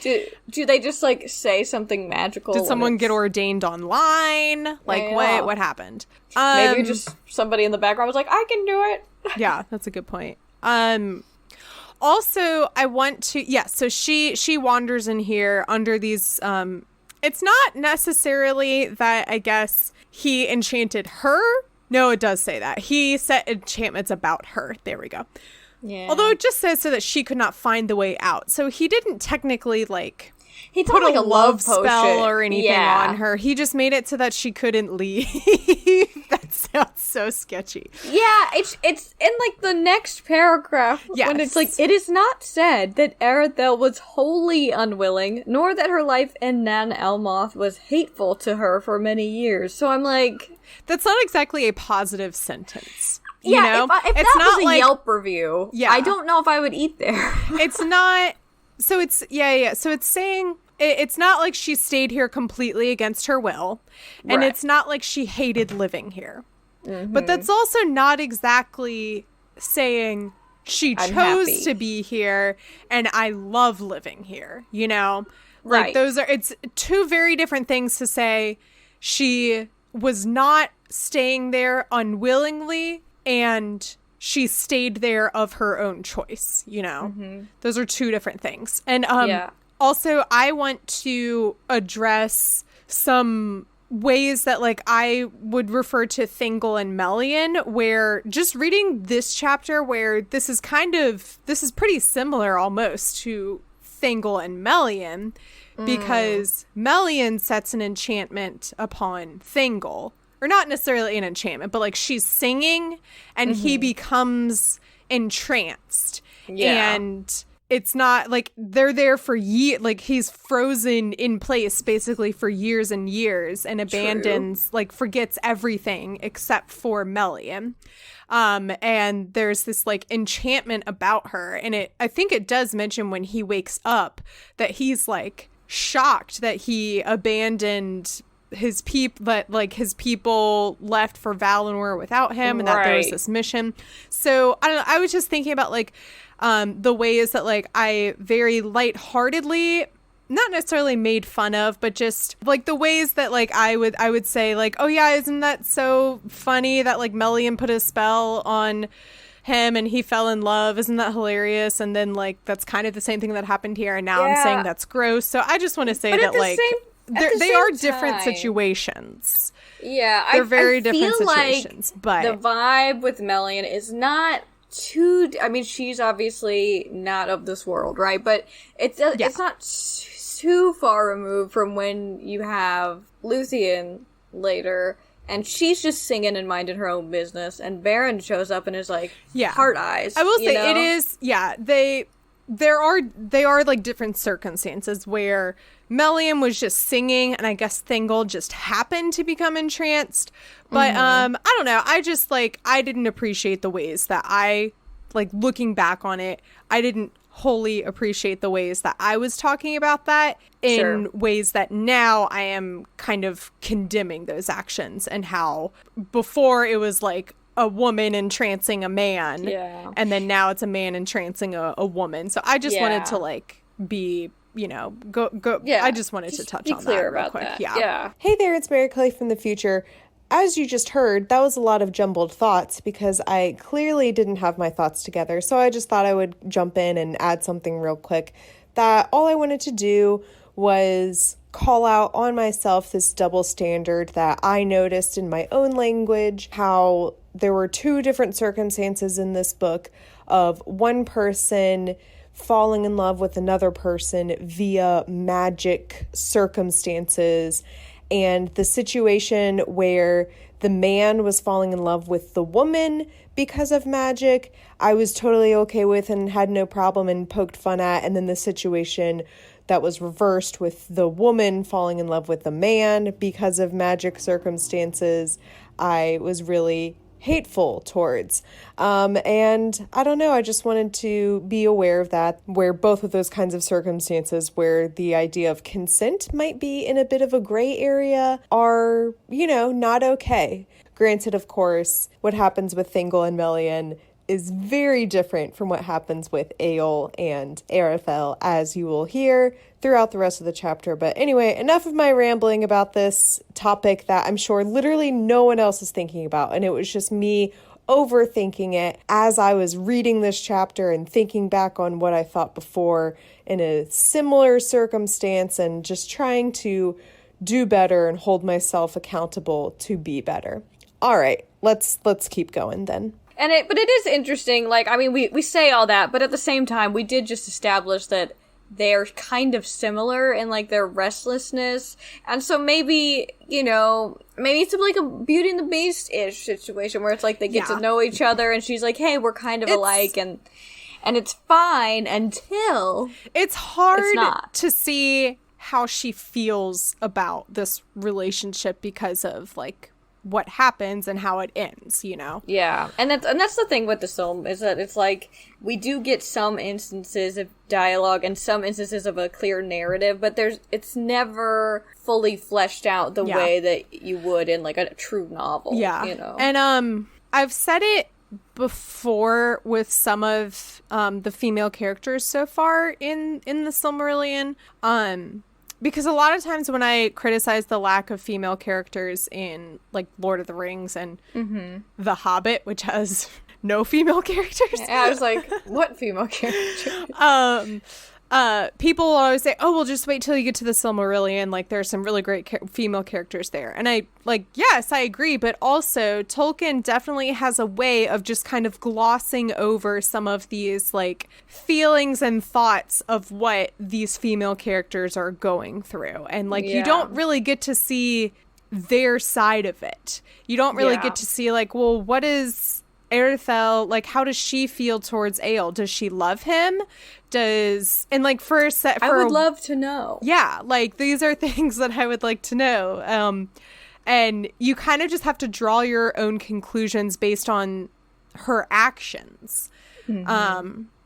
Do they just, like, say something magical? Did someone get ordained online? Like, what happened? Maybe just somebody in the background was like, I can do it. Yeah, that's a good point. Also, I want to, so she wanders in here under these, it's not necessarily that, I guess, he enchanted her. No, it does say that. He set enchantments about her. There we go. Yeah. Although it just says so that she could not find the way out. So he didn't technically, like... He put like a love spell or anything on her. He just made it so that she couldn't leave. That sounds so sketchy. Yeah, it's in like the next paragraph when it's like, it is not said that Aredthel was wholly unwilling, nor that her life in Nan Elmoth was hateful to her for many years. So I'm like, that's not exactly a positive sentence. You know? If it's that not was a like, Yelp review, I don't know if I would eat there. It's not. So it's, So it's saying, it's not like she stayed here completely against her will. And it's not like she hated living here. But that's also not exactly saying she chose to be here and I love living here, you know? Like it's two very different things to say. She was not staying there unwillingly and she stayed there of her own choice, you know? Those are two different things. And also, I want to address some ways that, like, I would refer to Thingol and Melian, where just reading this chapter, where this is pretty similar almost to Thingol and Melian, because Melian sets an enchantment upon Thingol. Or not necessarily an enchantment, but like she's singing and he becomes entranced. Yeah. And it's not like they're there for years, like he's frozen in place basically for years and years and abandons, like forgets everything except for Melian. And there's this like enchantment about her. And I think it does mention when he wakes up that he's like shocked that he abandoned his people left for Valinor without him and that there was this mission. So I don't know, I was just thinking about like the ways that like I very lightheartedly, not necessarily made fun of, but just like the ways that like I would say like, oh yeah, isn't that so funny that like Melian put a spell on him and he fell in love, isn't that hilarious? And then like that's kind of the same thing that happened here and now I'm saying that's gross. So I just want to say that like they are different situations. Yeah, they're very different situations. Like but the vibe with Melian is not too. I mean, she's obviously not of this world, right? But it's not too far removed from when you have Luthien later, and she's just singing and minding her own business, and Baron shows up and is like, heart eyes. I will say it is. Yeah, they are like different circumstances where Melian was just singing and I guess Thingol just happened to become entranced. But I don't know. I just like, I didn't appreciate the ways that I, like, looking back on it, I didn't wholly appreciate the ways that I was talking about that in ways that now I am kind of condemning those actions, and how before it was like a woman entrancing a man, and then now it's a man entrancing a woman. So I just wanted to like be, you know, go. I just wanted to touch on that real quick. Yeah. Hey there, it's Mary Clay from the future. As you just heard, that was a lot of jumbled thoughts because I clearly didn't have my thoughts together. So I just thought I would jump in and add something real quick. That all I wanted to do was call out on myself this double standard that I noticed in my own language, how there were two different circumstances in this book of one person falling in love with another person via magic circumstances. And the situation where the man was falling in love with the woman because of magic, I was totally okay with and had no problem and poked fun at. And then the situation that was reversed with the woman falling in love with the man because of magic circumstances, I was really hateful towards. And I don't know, I just wanted to be aware of that, where both of those kinds of circumstances where the idea of consent might be in a bit of a gray area are, you know, not okay. Granted, of course, what happens with Thingol and Melian is very different from what happens with Eol and Aredthel, as you will hear throughout the rest of the chapter. But anyway, enough of my rambling about this topic that I'm sure literally no one else is thinking about. And it was just me overthinking it as I was reading this chapter and thinking back on what I thought before in a similar circumstance and just trying to do better and hold myself accountable to be better. All right, let's keep going then. But it is interesting, like, I mean, we say all that, but at the same time, we did just establish that they're kind of similar in, like, their restlessness, and so maybe, you know, maybe it's like a Beauty and the Beast-ish situation, where it's like they get to know each other, and she's like, hey, we're kind of alike, and it's fine until it's hard to see how she feels about this relationship because of, like, what happens and how it ends, you know? Yeah. And that's the thing with the film, is that it's like, we do get some instances of dialogue and some instances of a clear narrative, but it's never fully fleshed out the way that you would in, like, a true novel, you know? And, I've said it before with some of, the female characters so far in the Silmarillion, because a lot of times when I criticize the lack of female characters in, like, Lord of the Rings and The Hobbit, which has no female characters. Yeah, I was like, what female characters? People always say, oh, well, just wait till you get to the Silmarillion. Like, there's some really great female characters there. And I, like, yes, I agree. But also, Tolkien definitely has a way of just kind of glossing over some of these, like, feelings and thoughts of what these female characters are going through. And, like, you don't really get to see their side of it. You don't really get to see, like, well, what is Aredthel, like, how does she feel towards Eol? Does she love him? And, like, I would love to know. Yeah, like, these are things that I would like to know. And you kind of just have to draw your own conclusions based on her actions.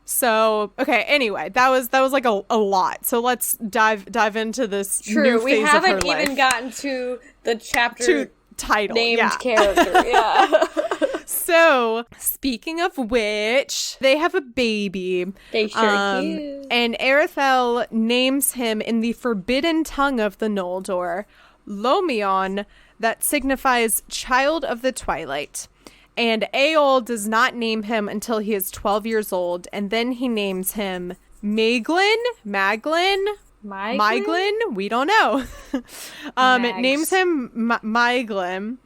So, okay, anyway, that was like a lot. So let's dive into this new phase of her life. We haven't even gotten to the chapter title named character. So, speaking of which, they have a baby. They sure do. And Aredthel names him in the forbidden tongue of the Noldor, Lomion, that signifies child of the twilight. And Eol does not name him until he is 12 years old, and then he names him Maeglin? We don't know. It names him Maeglin.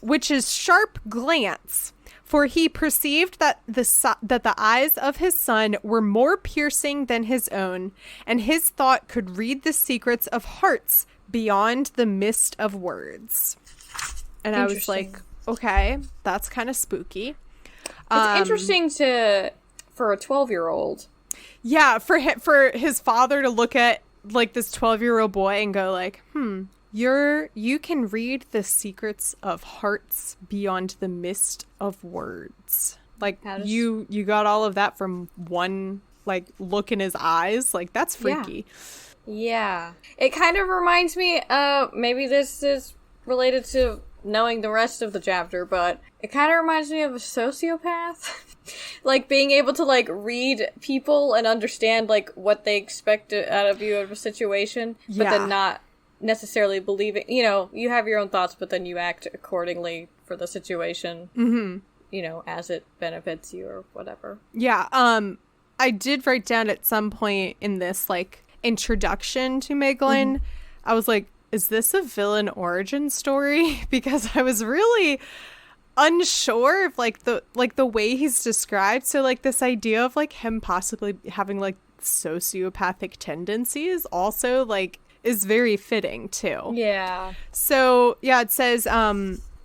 Which is sharp glance, for he perceived that the eyes of his son were more piercing than his own, and his thought could read the secrets of hearts beyond the mist of words. And I was like, okay, that's kind of spooky. It's interesting for a 12-year-old. Yeah, for his father to look at like this 12-year-old boy and go like, you can read the secrets of hearts beyond the mist of words. Like you got all of that from one like look in his eyes. Like that's freaky. Yeah. It kind of reminds me maybe this is related to knowing the rest of the chapter, but it kind of reminds me of a sociopath. Like being able to like read people and understand like what they expect out of you of a situation, but then not necessarily believing, you know, you have your own thoughts, but then you act accordingly for the situation, you know, as it benefits you or whatever. Yeah. I did write down at some point in this like introduction to Maeglin, I was like, is this a villain origin story? Because I was really unsure of like the way he's described. So like this idea of like him possibly having like sociopathic tendencies also like is very fitting too. Yeah. So yeah, it says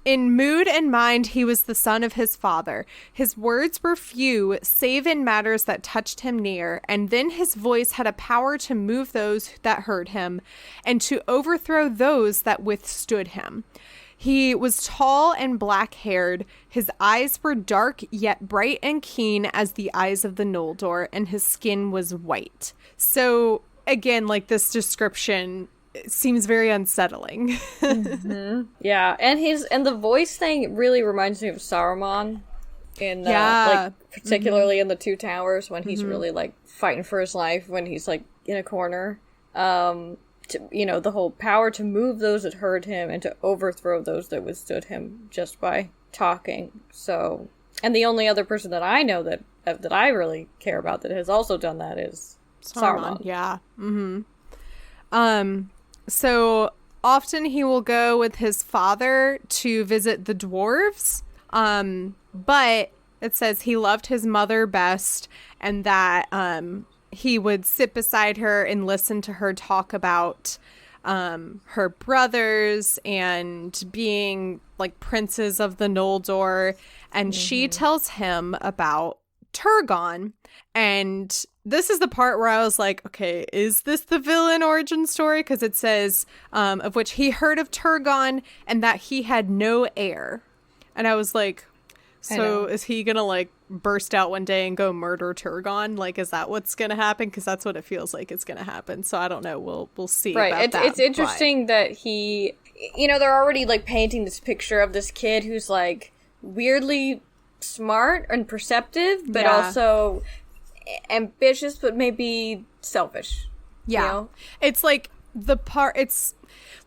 in mood and mind he was the son of his father. His words were few save in matters that touched him near, and then his voice had a power to move those that heard him and to overthrow those that withstood him. He was tall and black-haired. His eyes were dark yet bright and keen as the eyes of the Noldor, and his skin was white. So again, like this description seems very unsettling. Yeah, and the voice thing really reminds me of Saruman in like particularly in the Two Towers when he's really like fighting for his life when he's like in a corner. You know, the whole power to move those that heard him and to overthrow those that withstood him just by talking. So, and the only other person that I know that I really care about that has also done that is Saruman. Yeah. So often he will go with his father to visit the dwarves. But it says he loved his mother best, and that he would sit beside her and listen to her talk about her brothers and being like princes of the Noldor. And she tells him about Turgon. And this is the part where I was like, okay, is this the villain origin story? Because it says, of which he heard of Turgon and that he had no heir. And I was like, so is he going to like burst out one day and go murder Turgon? Like, is that what's going to happen? Because that's what it feels like it's going to happen. So I don't know. We'll see. Right. About It's interesting that he, you know, they're already like painting this picture of this kid who's like weirdly smart and perceptive, but also ambitious, but maybe selfish. Yeah. You know? It's like it's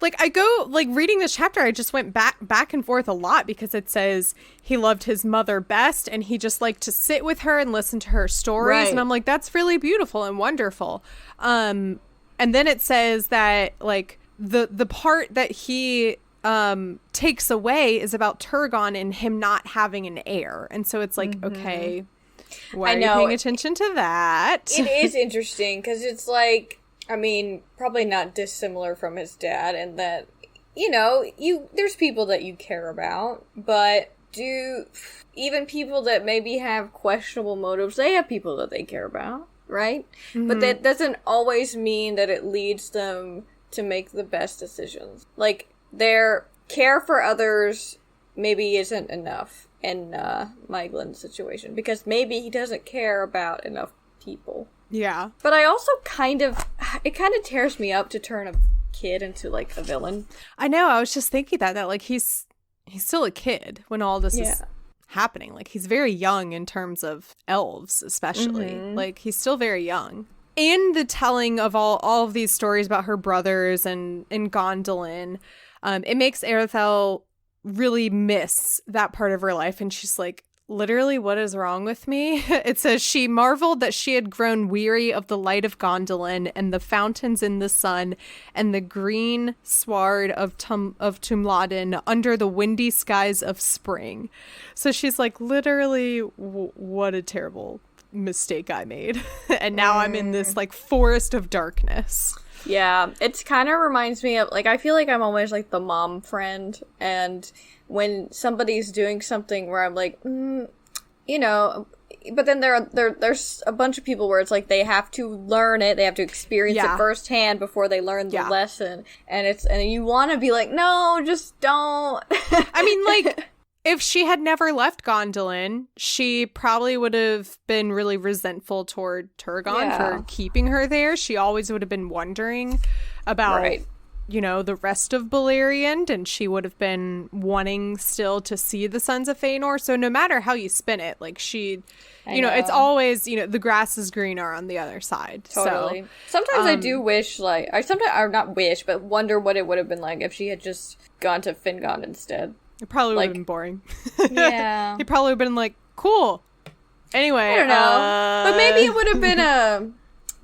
like I go like reading this chapter, I just went back and forth a lot because it says he loved his mother best and he just liked to sit with her and listen to her stories. Right. And I'm like, that's really beautiful and wonderful. And then it says that like the part that he takes away is about Turgon and him not having an heir. And so it's like, okay, why are you paying attention to that? It is interesting because it's like, I mean, probably not dissimilar from his dad in that, you know, there's people that you care about, but even people that maybe have questionable motives, they have people that they care about, right? But that doesn't always mean that it leads them to make the best decisions. Like, their care for others maybe isn't enough in Maeglin's situation, because maybe he doesn't care about enough people. Yeah. But I also it kind of tears me up to turn a kid into like a villain. I know, I was just thinking that like he's still a kid when all this is happening. Like he's very young in terms of elves, especially. Like he's still very young. In the telling of all of these stories about her brothers and Gondolin, it makes Aredthel really miss that part of her life, and she's like, literally, what is wrong with me? It says she marveled that she had grown weary of the light of Gondolin and the fountains in the sun and the green sward of Tumladin under the windy skies of spring. So she's like, literally, what a terrible mistake I made. And now I'm in this like forest of darkness. Yeah, it kind of reminds me of, like, I feel like I'm always, like, the mom friend, and when somebody's doing something where I'm like, you know, but then there's a bunch of people where it's like they have to learn it, they have to experience it firsthand before they learn the lesson, and you want to be like, no, just don't. I mean, like, if she had never left Gondolin, she probably would have been really resentful toward Turgon for keeping her there. She always would have been wondering about, you know, the rest of Beleriand, and she would have been wanting still to see the Sons of Feanor. So no matter how you spin it, like, you know, it's always, you know, the grass is greener on the other side. Totally. So, sometimes I do wish, like, or not wish, but wonder what it would have been like if she had just gone to Fingon instead. It probably would have been boring. Yeah. He'd probably have been like, cool. Anyway. I don't know. But maybe it would have been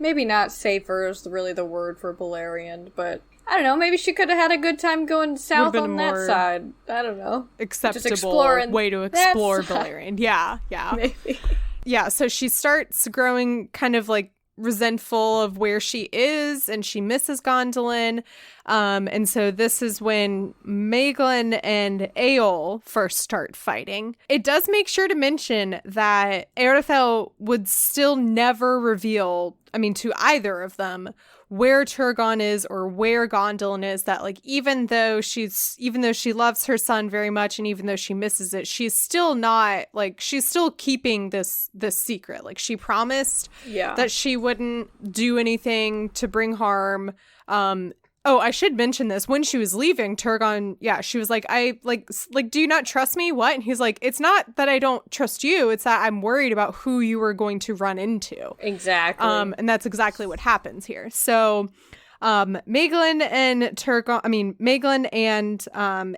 maybe not safer is really the word for Beleriand, but I don't know. Maybe she could have had a good time going south on that side. I don't know. Acceptable way to explore Beleriand. Yeah. Maybe. Yeah, so she starts growing kind of like resentful of where she is, and she misses Gondolin. And so this is when Maeglin and Eol first start fighting. It does make sure to mention that Aredthel would still never reveal, I mean, to either of them, where Turgon is or where Gondolin is. That, like, even though she loves her son very much, and even though she misses it, she's still not, like, she's still keeping this secret. Like, she promised that she wouldn't do anything to bring harm. Oh, I should mention this. When she was leaving, Turgon, she was like, do you not trust me? What? And he's like, it's not that I don't trust you. It's that I'm worried about who you are going to run into. Exactly. And that's exactly what happens here. So, Maeglin and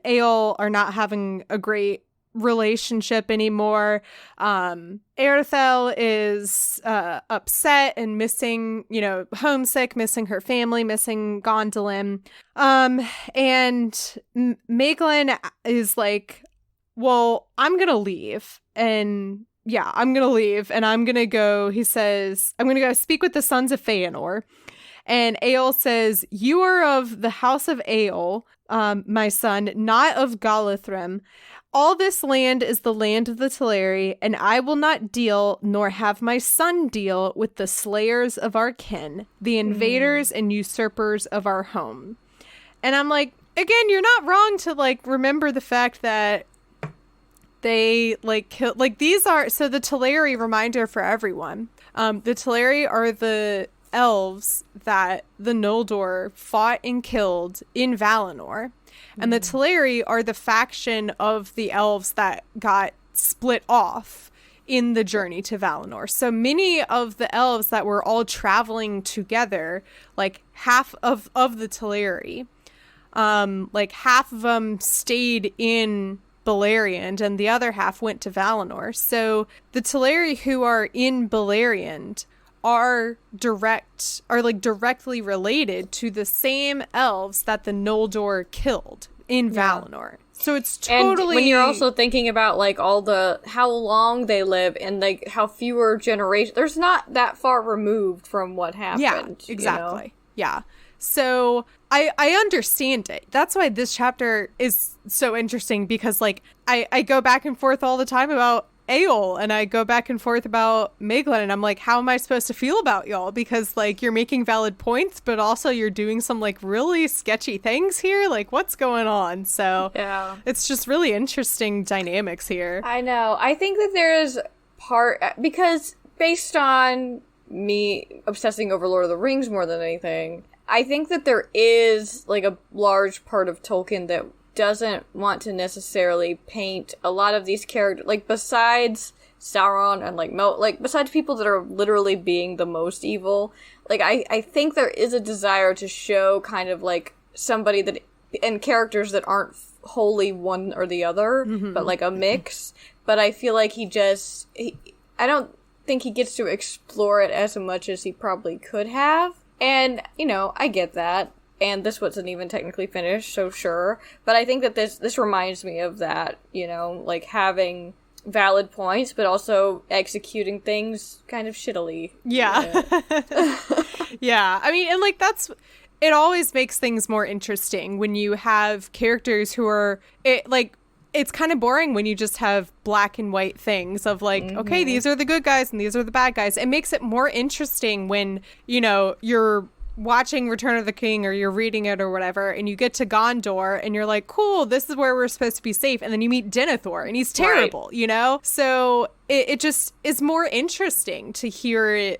Eol are not having a great relationship anymore. Aredthel is upset and missing, you know, homesick, missing her family, missing Gondolin. And Maeglin is like, well, I'm gonna leave, and I'm gonna leave, and I'm gonna go, he says, I'm gonna go speak with the Sons of Feanor. And Eol says, you are of the house of Eol, my son, not of Galithrim. All this land is the land of the Teleri, and I will not deal, nor have my son deal, with the slayers of our kin, the invaders and usurpers of our home. And I'm like, again, you're not wrong to, like, remember the fact that they, like, kill, like, these are, so the Teleri, reminder for everyone, the Teleri are the elves that the Noldor fought and killed in Valinor. And the Teleri are the faction of the elves that got split off in the journey to Valinor. So many of the elves that were all traveling together, like half of the Teleri, like half of them stayed in Beleriand and the other half went to Valinor. So the Teleri who are in Beleriand are directly related to the same elves that the Noldor killed in Valinor. So it's totally... And when you're also thinking about, like, how long they live and, like, how fewer generations... There's not that far removed from what happened. Yeah, exactly. You know? Yeah. So I understand it. That's why this chapter is so interesting, because, like, I go back and forth all the time about Eol, and I go back and forth about Maeglin, and I'm like, how am I supposed to feel about y'all? Because, like, you're making valid points, but also you're doing some, like, really sketchy things here. Like, what's going on? So it's just really interesting dynamics here. I know. I think that there is because based on me obsessing over Lord of the Rings more than anything, I think that there is, like, a large part of Tolkien that doesn't want to necessarily paint a lot of these characters, like, besides Sauron and, like, besides people that are literally being the most evil, like, I think there is a desire to show kind of, like, somebody that, and characters that aren't wholly one or the other, but, like, a mix, but I feel like I don't think he gets to explore it as much as he probably could have, and, you know, I get that. And this wasn't even technically finished, so sure. But I think that this reminds me of that, you know, like having valid points, but also executing things kind of shittily. Yeah. Yeah. I mean, and like it always makes things more interesting when you have characters who are, it's kind of boring when you just have black and white things of like, okay, these are the good guys and these are the bad guys. It makes it more interesting when, you know, you're watching Return of the King or you're reading it or whatever, and you get to Gondor and you're like, cool, this is where we're supposed to be safe. And then you meet Denethor and he's terrible, you know? So it just is more interesting to hear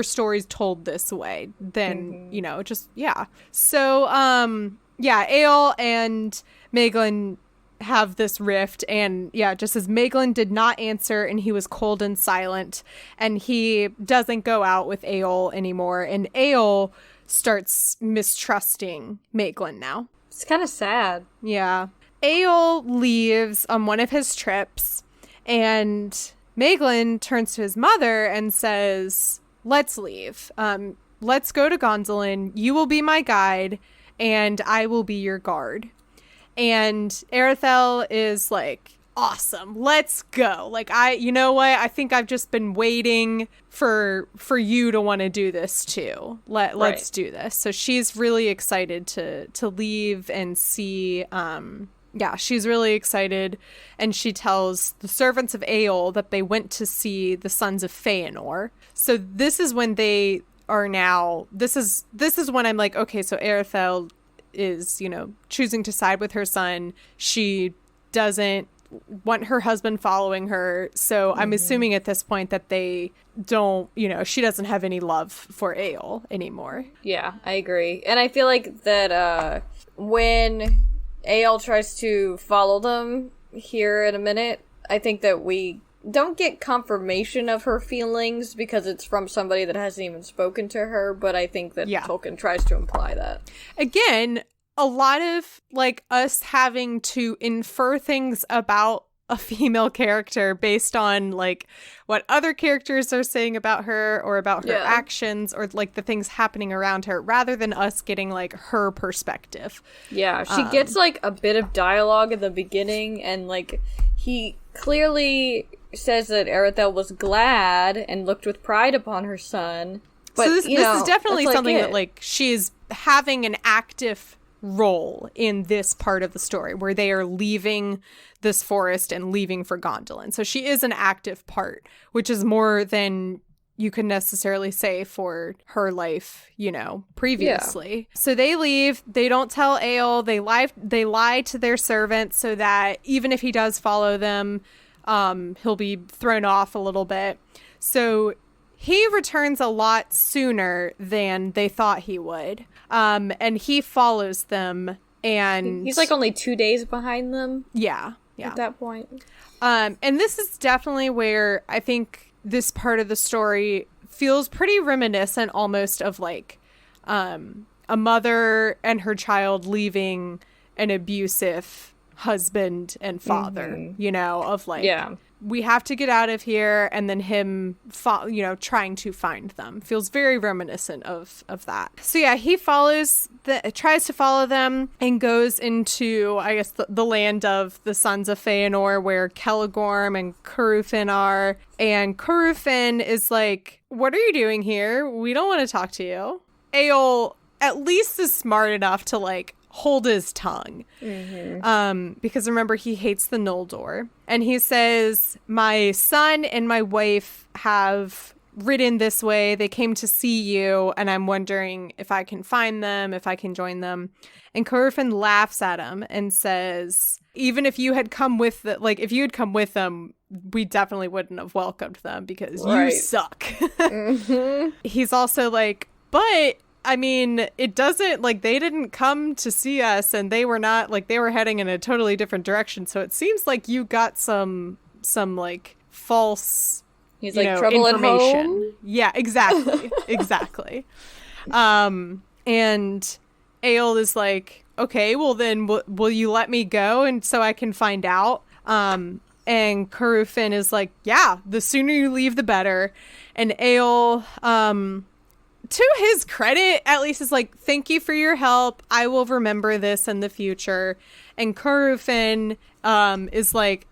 stories told this way than, you know, just, yeah. So, yeah, Eol and Maeglin have this rift, and yeah, just as Maeglin did not answer and he was cold and silent, and he doesn't go out with Eol anymore, and Eol starts mistrusting Maeglin now. It's kind of sad. Yeah. Eol leaves on one of his trips, and Maeglin turns to his mother and says, let's leave. Let's go to Gondolin. You will be my guide, and I will be your guard. And Aredthel is like, awesome, let's go. Like, you know what? I think I've just been waiting for you to want to do this too. Let's do this. So she's really excited to leave and see, yeah, she's really excited. And she tells the servants of Eol that they went to see the sons of Feanor. So this is when they are now, this is when I'm like, okay, so Aredthel is, you know, choosing to side with her son. She doesn't want her husband following her. So I'm assuming at this point that they don't, you know, she doesn't have any love for Eol anymore. Yeah, I agree. And I feel like that when Eol tries to follow them here in a minute, I think that we don't get confirmation of her feelings because it's from somebody that hasn't even spoken to her, but I think that Tolkien tries to imply that. Again, a lot of, like, us having to infer things about a female character based on, like, what other characters are saying about her or about her actions or, like, the things happening around her rather than us getting, like, her perspective. Yeah, she gets, like, a bit of dialogue in the beginning, and, like, he clearly says that Aredthel was glad and looked with pride upon her son. But, so this is definitely something like that, like, she's having an active role in this part of the story where they are leaving this forest and leaving for Gondolin. So she is an active part, which is more than you could necessarily say for her life, you know, previously. Yeah. So they leave. They don't tell Eol. They lie to their servant so that even if he does follow them, he'll be thrown off a little bit. So he returns a lot sooner than they thought he would. And he follows them, and he's like only 2 days behind them. Yeah. At that point. And this is definitely where I think this part of the story feels pretty reminiscent almost of like a mother and her child leaving an abusive husband and father, you know, of like, we have to get out of here, and then him, you know, trying to find them. Feels very reminiscent of that. So yeah, he tries to follow them and goes into, I guess, the land of the sons of Feanor, where Celegorm and Curufin are. And Curufin is like, what are you doing here? We don't want to talk to you. Eol at least is smart enough to like hold his tongue. Because remember, he hates the Noldor. And he says, my son and my wife have ridden this way. They came to see you, and I'm wondering if I can find them, if I can join them. And Curufin laughs at him and says, even if you had come with if you had come with them, we definitely wouldn't have welcomed them because you suck. He's also like, but I mean, it doesn't, like, they didn't come to see us, and they were not, like, they were heading in a totally different direction. So it seems like you got some like, false, he's like, trouble at home? Yeah, exactly. Exactly. And Eol is like, okay, well then, will you let me go and so I can find out? And Curufin is like, yeah, the sooner you leave, the better. And Eol, to his credit, at least, is like, thank you for your help. I will remember this in the future. And Curufin is like,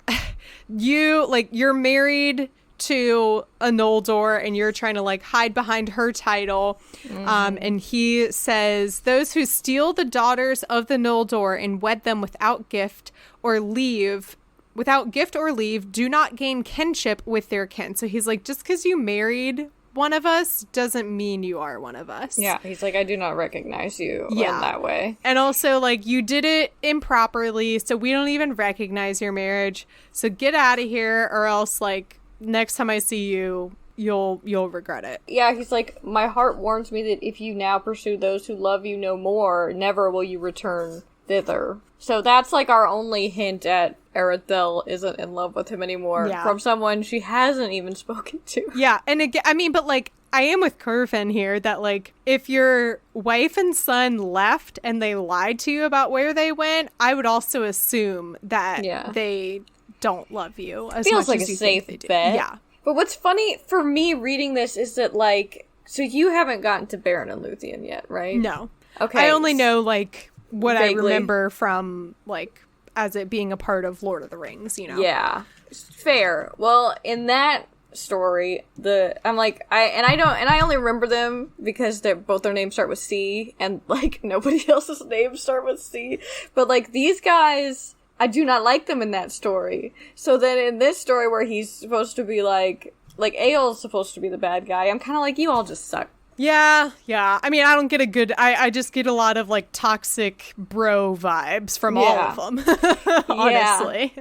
you're married to a Noldor and you're trying to like hide behind her title. And he says, those who steal the daughters of the Noldor and wed them without gift or leave, do not gain kinship with their kin. So he's like, just because you married one of us doesn't mean you are one of us. Yeah, he's like, I do not recognize you in that way. And also, like, you did it improperly, so we don't even recognize your marriage. So get out of here, or else, like, next time I see you, you'll regret it. Yeah, he's like, my heart warns me that if you now pursue those who love you no more, never will you return thither. So that's, like, our only hint at Aredthel isn't in love with him anymore from someone she hasn't even spoken to. Yeah, and again, I mean, but, like, I am with Curvin here that, like, if your wife and son left and they lied to you about where they went, I would also assume that they don't love you as Feels much like as a you safe think they do. bet. Yeah. But what's funny for me reading this is that, like, so you haven't gotten to Beren and Luthien yet, right? No. Okay. I only know, like, what vaguely. I remember from, like, as it being a part of Lord of the Rings, you know? Yeah. Fair. Well, in that story, I only remember them because both their names start with C, and, like, nobody else's names start with C. But, like, these guys, I do not like them in that story. So then in this story where he's supposed to be, like Eowl's supposed to be the bad guy, I'm kind of like, you all just suck. Yeah. I mean, I don't get I just get a lot of, like, toxic bro vibes from all of them, honestly.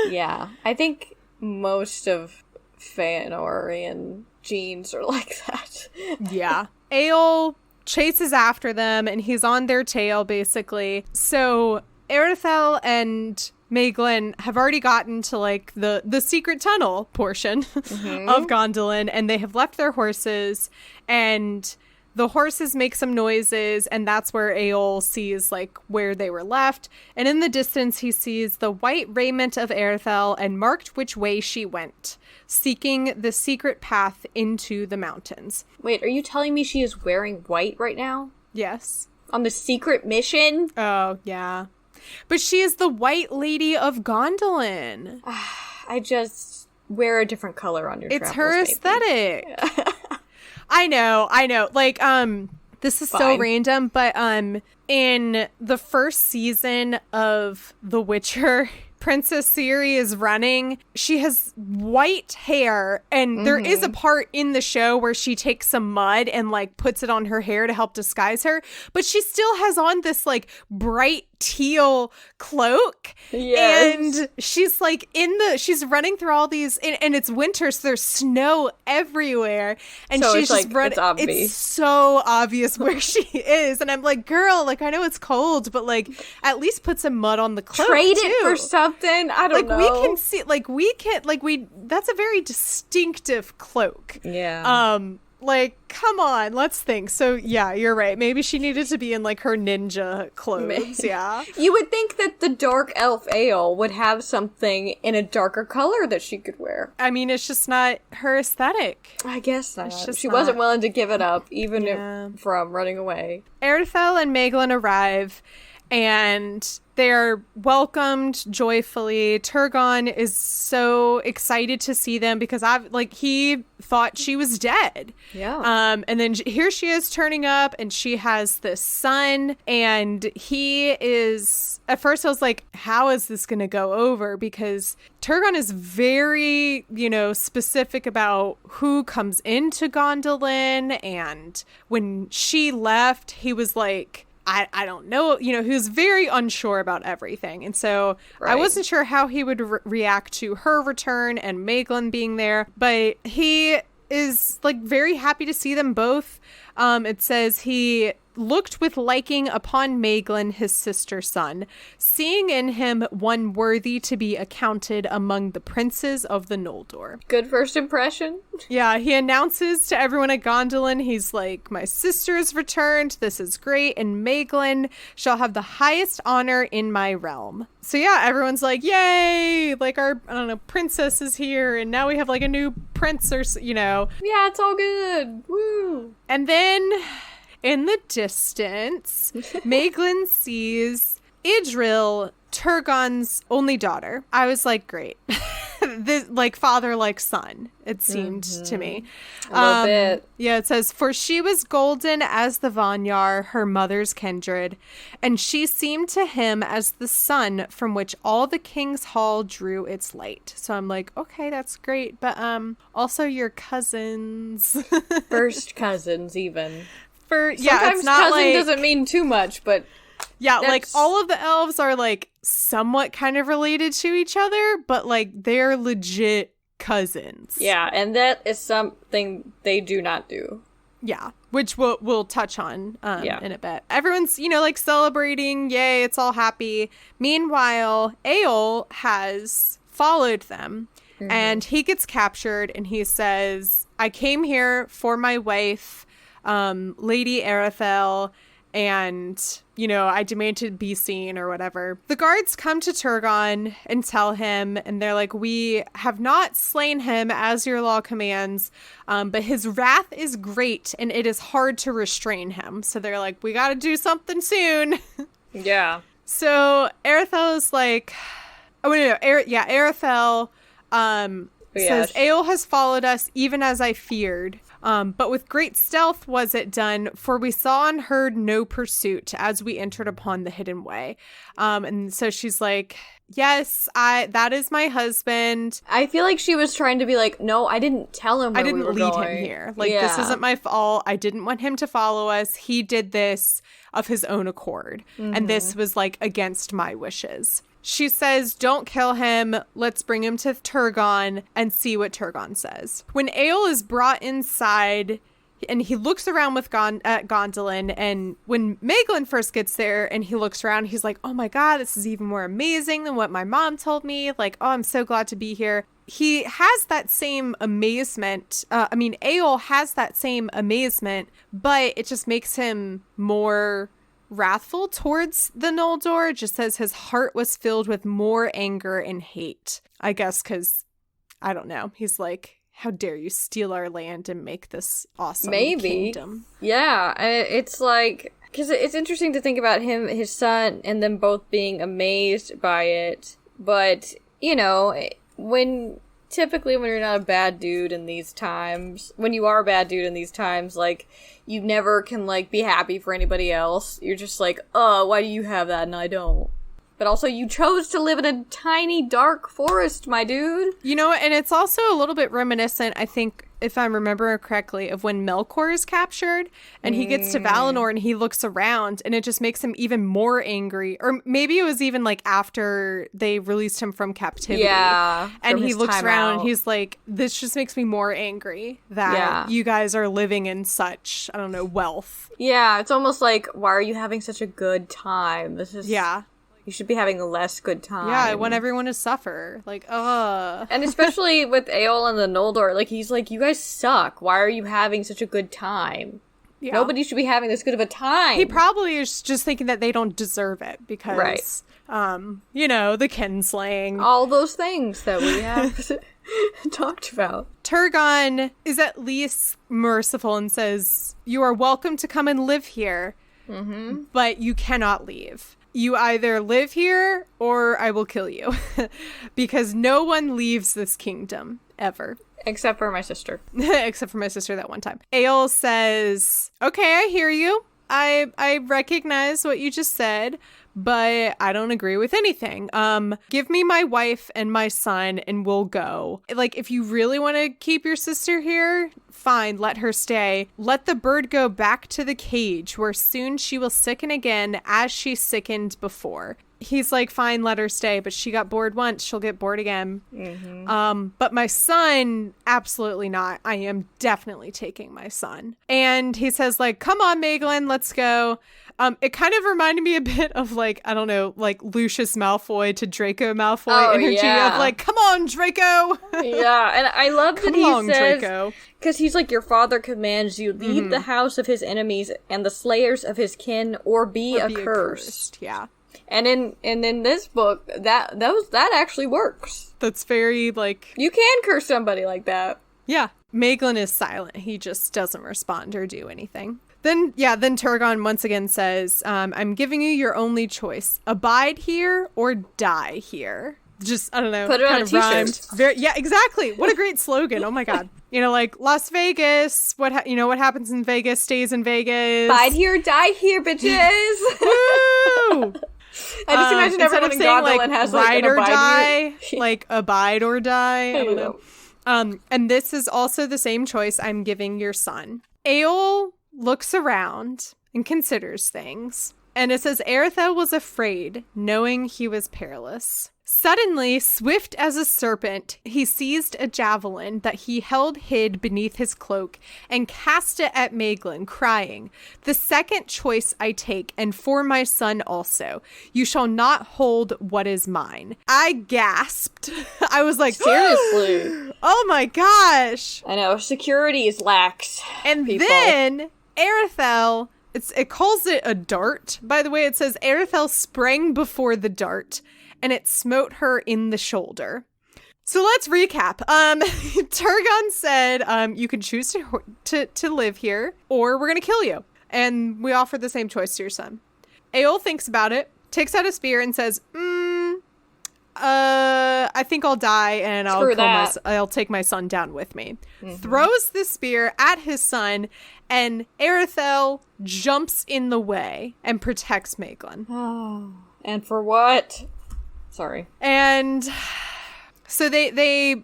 Yeah. I think most of Fëanor and Jeans are like that. Yeah. Eowl chases after them, and he's on their tail, basically. So Aredthel and Maeglin have already gotten to, like, the secret tunnel portion of Gondolin, and they have left their horses, and the horses make some noises, and that's where Eowl sees, like, where they were left. And in the distance, he sees the white raiment of Aredthel and marked which way she went, seeking the secret path into the mountains. Wait, are you telling me she is wearing white right now? Yes. On the secret mission? Oh, yeah. But she is the White Lady of Gondolin. I just wear a different color on your It's travels, her aesthetic. I know. Like, this is so random, but in the first season of The Witcher, Princess Ciri is running. She has white hair, and there is a part in the show where she takes some mud and, like, puts it on her hair to help disguise her, but she still has on this, like, bright teal cloak. Yes. And she's, like, she's running through all these, and it's winter, so there's snow everywhere, and so she's it's just running. It's so obvious where she is, and I'm like, girl, like, I know it's cold, but, like, at least put some mud on the cloak. Trade too. it for something. I don't know. We can see, that's a very distinctive cloak. Yeah. Like, come on, let's think. So, yeah, you're right. Maybe she needed to be in, like, her ninja clothes, yeah. You would think that the dark elf Eowl would have something in a darker color that she could wear. I mean, it's just not her aesthetic. I guess not. She not. wasn't willing to give it up, even from running away. Aredthel and Maeglin arrive, and they're welcomed joyfully. Turgon is so excited to see them because he thought she was dead. Yeah. And then here she is turning up, and she has this son, and he is, at first I was like, how is this going to go over? Because Turgon is very, specific about who comes into Gondolin, and when she left, he was like, I don't know, he was very unsure about everything. And so I wasn't sure how he would react to her return and Maeglin being there, but he is, like, very happy to see them both. It says he looked with liking upon Maeglin, his sister's son, seeing in him one worthy to be accounted among the princes of the Noldor. Good first impression. Yeah, he announces to everyone at Gondolin, he's like, my sister has returned, this is great, and Maeglin shall have the highest honor in my realm. So yeah, everyone's like, yay, like, our, I don't know, princess is here, and now we have, like, a new prince, or, Yeah, it's all good. Woo! And then in the distance, Maeglin sees Idril, Turgon's only daughter. I was like, great. this like father like son, it seemed to me. A little bit. Yeah, it says, for she was golden as the Vanyar, her mother's kindred, and she seemed to him as the sun from which all the king's hall drew its light. So I'm like, okay, that's great, but also your cousins. First cousins, even. Sometimes it's not cousin like, doesn't mean too much, but yeah, like all of the elves are like somewhat kind of related to each other, but like they're legit cousins. Yeah, and that is something they do not do. Yeah, which we'll touch on in a bit. Everyone's, like celebrating. Yay, it's all happy. Meanwhile, Eol has followed them and he gets captured and he says, I came here for my wife, Lady Aredthel, and, I demand to be seen or whatever. The guards come to Turgon and tell him, and they're like, we have not slain him as your law commands, but his wrath is great and it is hard to restrain him. So they're like, we got to do something soon. Yeah. So Aredthel is like, Aredthel says, Eol has followed us even as I feared. But with great stealth was it done, for we saw and heard no pursuit as we entered upon the hidden way. And so she's like, yes, that is my husband. I feel like she was trying to be like, no, I didn't tell him where I didn't we were lead going. him here. Like, this isn't my fault. I didn't want him to follow us. He did this of his own accord. And this was like against my wishes. She says, don't kill him. Let's bring him to Turgon and see what Turgon says. When Eol is brought inside and he looks around with Gondolin, and when Maeglin first gets there and he looks around, he's like, oh my God, this is even more amazing than what my mom told me. Like, oh, I'm so glad to be here. He has that same amazement. Eol has that same amazement, but it just makes him more wrathful towards the Noldor. Just says his heart was filled with more anger and hate. I guess because, I don't know, he's like, how dare you steal our land and make this awesome kingdom. Yeah, it's like, because it's interesting to think about him, his son, and them both being amazed by it. But, typically when you're not a bad dude in these times, when you are a bad dude in these times, like, you never can, like, be happy for anybody else. You're just like, why do you have that and I don't? But also, you chose to live in a tiny, dark forest, my dude. And it's also a little bit reminiscent, I think, if I'm remembering correctly, of when Melkor is captured and he gets to Valinor and he looks around and it just makes him even more angry. Or maybe it was even like after they released him from captivity. Yeah. And he looks around and he's like, this just makes me more angry that you guys are living in such, I don't know, wealth. Yeah, it's almost like, why are you having such a good time? This is... Yeah. You should be having a less good time. Yeah, I want everyone to suffer. Like, And especially with Eol and the Noldor, like, he's like, you guys suck. Why are you having such a good time? Yeah. Nobody should be having this good of a time. He probably is just thinking that they don't deserve it because, the kinslaying. All those things that we have talked about. Turgon is at least merciful and says, you are welcome to come and live here, but you cannot leave. You either live here or I will kill you because no one leaves this kingdom ever. Except for my sister. Except for my sister that one time. Eol says, okay, I hear you. I recognize what you just said, but I don't agree with anything. Give me my wife and my son and we'll go. Like, if you really want to keep your sister here, fine, let her stay. Let the bird go back to the cage where soon she will sicken again as she sickened before. He's like, fine, let her stay, but she got bored once, she'll get bored again. But my son, absolutely not. I am definitely taking my son. And he says, like, come on, Maeglin, let's go. It kind of reminded me a bit of, like, I don't know, like Lucius Malfoy to Draco Malfoy energy of, like, come on, Draco. Yeah, and I love that he says, Draco. Because he's like, your father commands you, leave the house of his enemies and the slayers of his kin, or be accursed. Yeah. And in this book, that actually works. That's very, like... You can curse somebody like that. Yeah. Maeglin is silent. He just doesn't respond or do anything. Then Turgon once again says, I'm giving you your only choice. Abide here or die here. just, I don't know, Put it on kind a of t-shirt. rhymed. Yeah, exactly. What a great slogan. Oh my God. You know, like Las Vegas, what happens in Vegas stays in Vegas. Bide here, die here, bitches. Woo! I just imagine Instead everyone of in saying, Gondolin has like ride an or abide die, here. like abide or die. I don't know. know. And this is also the same choice I'm giving your son. Eol looks around and considers things. And it says, Aredthel was afraid, knowing he was perilous. Suddenly, swift as a serpent, he seized a javelin that he held hid beneath his cloak and cast it at Maeglin, crying, "The second choice I take, and for my son also. You shall not hold what is mine." I gasped. I was like, Seriously. oh my gosh. I know, security is lax. And people. then Aredthel, it calls it a dart. By the way, it says Aredthel sprang before the dart, and it smote her in the shoulder. So let's recap. Turgon said, you can choose to live here, or we're going to kill you. And we offer the same choice to your son. Eol thinks about it, takes out a spear, and says, I think I'll die, and I'll take my son down with me. Mm-hmm. Throws the spear at his son, and Aredthel jumps in the way and protects Maeglin. Oh, and for what? Sorry. And so they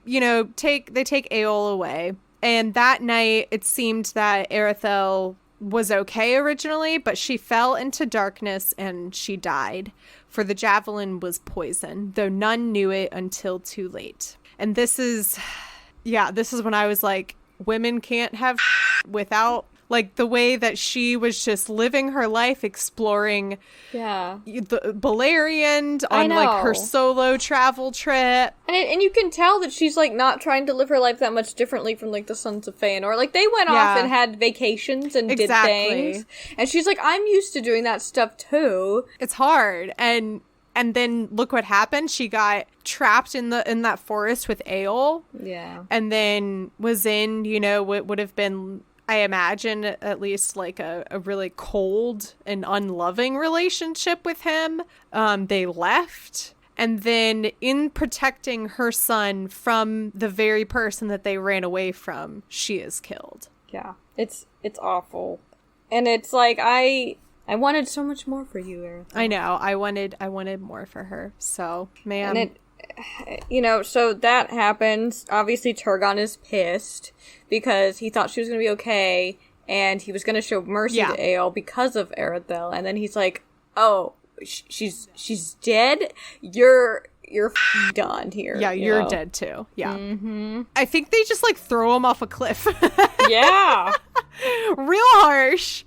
take Eol away. And that night, it seemed that Aredthel was okay originally, but she fell into darkness and she died. For the javelin was poison, though none knew it until too late. And this is when I was like, women can't have without, like, the way that she was just living her life exploring the Beleriand on like her solo travel trip. And you can tell that she's like not trying to live her life that much differently from like the Sons of Feanor. Like they went off and had vacations and did things. And she's like, I'm used to doing that stuff too. It's hard. And then look what happened. She got trapped in that forest with Eol. Yeah. And then was in, what would have been, I imagine, at least like a really cold and unloving relationship with him. They left. And then in protecting her son from the very person that they ran away from, she is killed. Yeah. It's awful. And it's like, I wanted so much more for you, Aredthel. I know. I wanted more for her. So, man. And so that happens. Obviously, Turgon is pissed because he thought she was going to be okay, and he was going to show mercy to Eol because of Aredthel. And then he's like, "Oh, she's dead. You're done here. Yeah, you're dead too. Yeah. Mm-hmm. I think they just like throw him off a cliff. Yeah. Real harsh.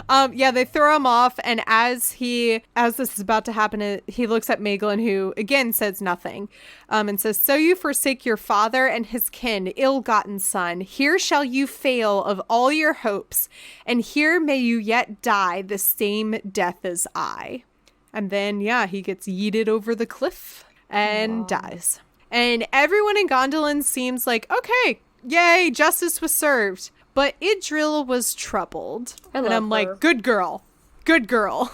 They throw him off, and as this is about to happen, he looks at Maeglin, who again says nothing, and says, "So you forsake your father and his kin, ill-gotten son. Here shall you fail of all your hopes, and here may you yet die the same death as I." And then, he gets yeeted over the cliff and dies. And everyone in Gondolin seems like, okay, yay, justice was served. But Idril was troubled. And I'm her. like, good girl. Good girl.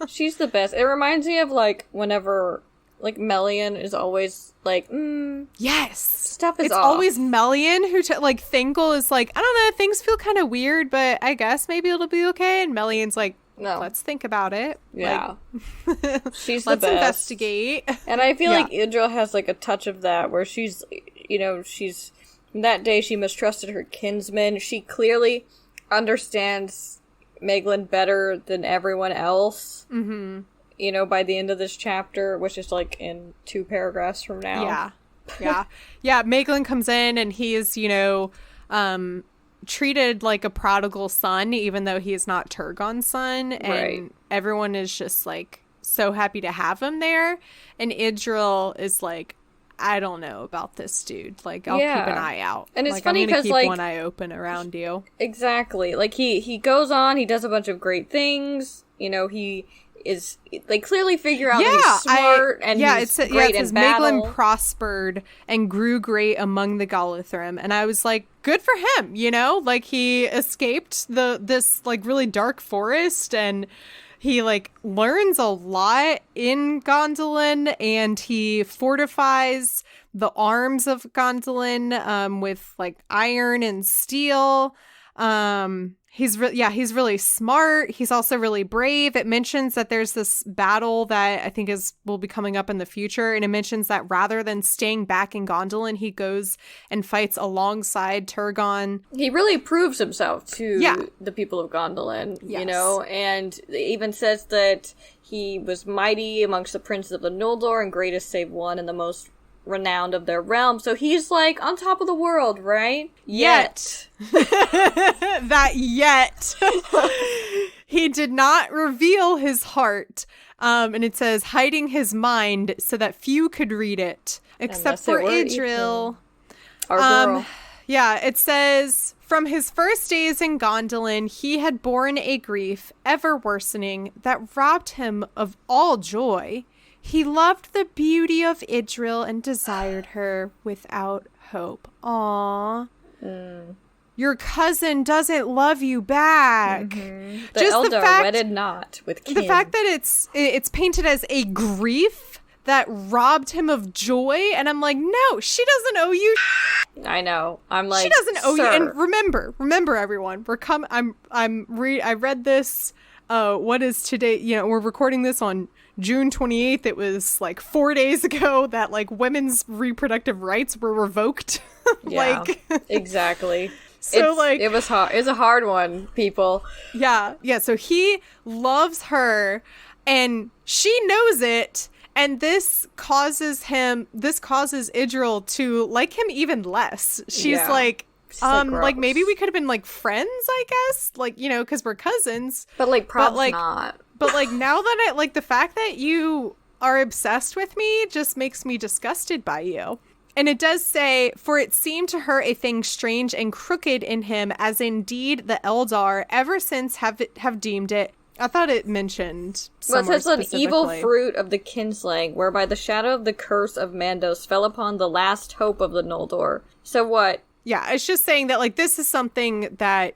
She's the best. It reminds me of, like, whenever, like, Melian is always like, yes. Stuff is it's off. always Melian who, like, Thingol is like, I don't know, things feel kind of weird, but I guess maybe it'll be okay. And Melian's like, no. Let's think about it. Yeah. Like, she's the let's best. Investigate. And I feel like Idril has, like, a touch of that where she's, that day she mistrusted her kinsman. She clearly understands Maeglin better than everyone else. Mm-hmm. By the end of this chapter, which is like in 2 paragraphs from now. Yeah. Maeglin comes in and he is, treated like a prodigal son, even though he is not Turgon's son. And everyone is just like so happy to have him there. And Idril is like, I don't know about this dude. Like, I'll keep an eye out. And it's like, funny because, keep like, one eye open around you. Exactly. Like, he goes on, he does a bunch of great things. He is, like, clearly figure out that he's smart and he's great in battle. Maeglin prospered and grew great among the Galithrim. And I was like, good for him, Like, he escaped this, like, really dark forest and he like learns a lot in Gondolin, and he fortifies the arms of Gondolin with like iron and steel. He's really smart. He's also really brave. It mentions that there's this battle that I think will be coming up in the future, and it mentions that rather than staying back in Gondolin, he goes and fights alongside Turgon. He really proves himself to the people of Gondolin, you know, and it even says that he was mighty amongst the princes of the Noldor and greatest save one and the most renowned of their realm. So he's like on top of the world, right? Yet. That yet. He did not reveal his heart. And it says hiding his mind so that few could read it. Except for Idril. Our girl. Yeah, it says, from his first days in Gondolin, he had borne a grief ever worsening that robbed him of all joy. He loved the beauty of Idril and desired her without hope. Aww. Your cousin doesn't love you back. The Eldar wedded not with kin. The fact that it's painted as a grief that robbed him of joy, and I'm like, no, she doesn't owe you. I know. I'm like, she doesn't owe you. sir. And remember, everyone, I read this. What is today? You know, we're recording this on June 28th. It was like 4 days ago that like women's reproductive rights were revoked. Yeah, exactly. So it was hard. It's a hard one, people. Yeah. So he loves her, and she knows it, and this causes Idril to like him even less. She's like, like maybe we could have been like friends, I guess, like, you know, because we're cousins. But like, probably not. But like, now that the fact that you are obsessed with me just makes me disgusted by you. And it does say, for it seemed to her a thing strange and crooked in him, as indeed the Eldar ever since have deemed it. I thought it mentioned somewhere it says an evil specifically. fruit of the kinslaying, whereby the shadow of the curse of Mandos fell upon the last hope of the Noldor. So what? Yeah, it's just saying that like this is something that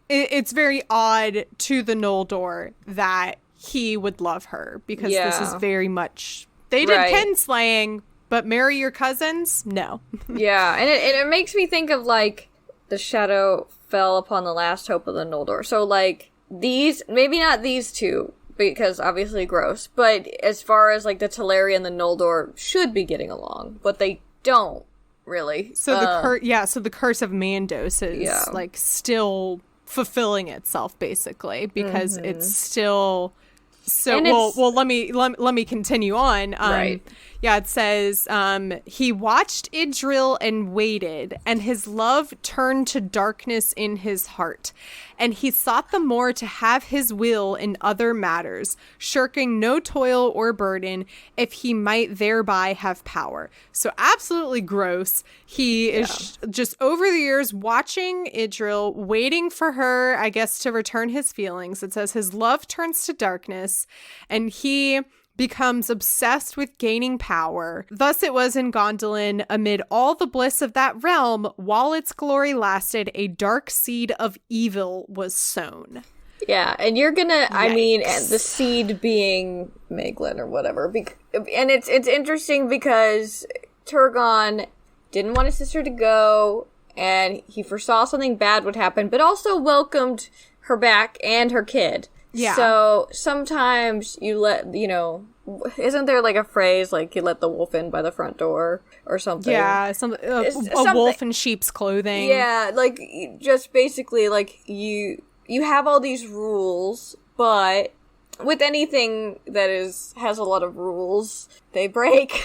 it's very odd to the Noldor that he would love her, because this is very much, they did kinslaying, but marry your cousins? No. Yeah, and it makes me think of like the shadow fell upon the last hope of the Noldor. So like these, maybe not these two, because obviously gross, but as far as like the Teleri and the Noldor should be getting along, but they don't really. So the curse of Mandos is like still fulfilling itself, basically, because it's still so. Well, let me continue on. Right. Yeah, it says, he watched Idril and waited, and his love turned to darkness in his heart. And he sought the more to have his will in other matters, shirking no toil or burden, if he might thereby have power. So absolutely gross. He is just over the years watching Idril, waiting for her, I guess, to return his feelings. It says his love turns to darkness, and he becomes obsessed with gaining power. Thus it was in Gondolin, amid all the bliss of that realm, while its glory lasted, a dark seed of evil was sown. Yeah, and you're gonna, I mean, the seed being Maeglin or whatever. And it's interesting because Turgon didn't want his sister to go, and he foresaw something bad would happen, but also welcomed her back and her kid. Yeah. So sometimes you let, you know, isn't there like a phrase like you let the wolf in by the front door or something? Yeah, a wolf in sheep's clothing. Yeah, like just basically like you have all these rules, but with anything that has a lot of rules, they break.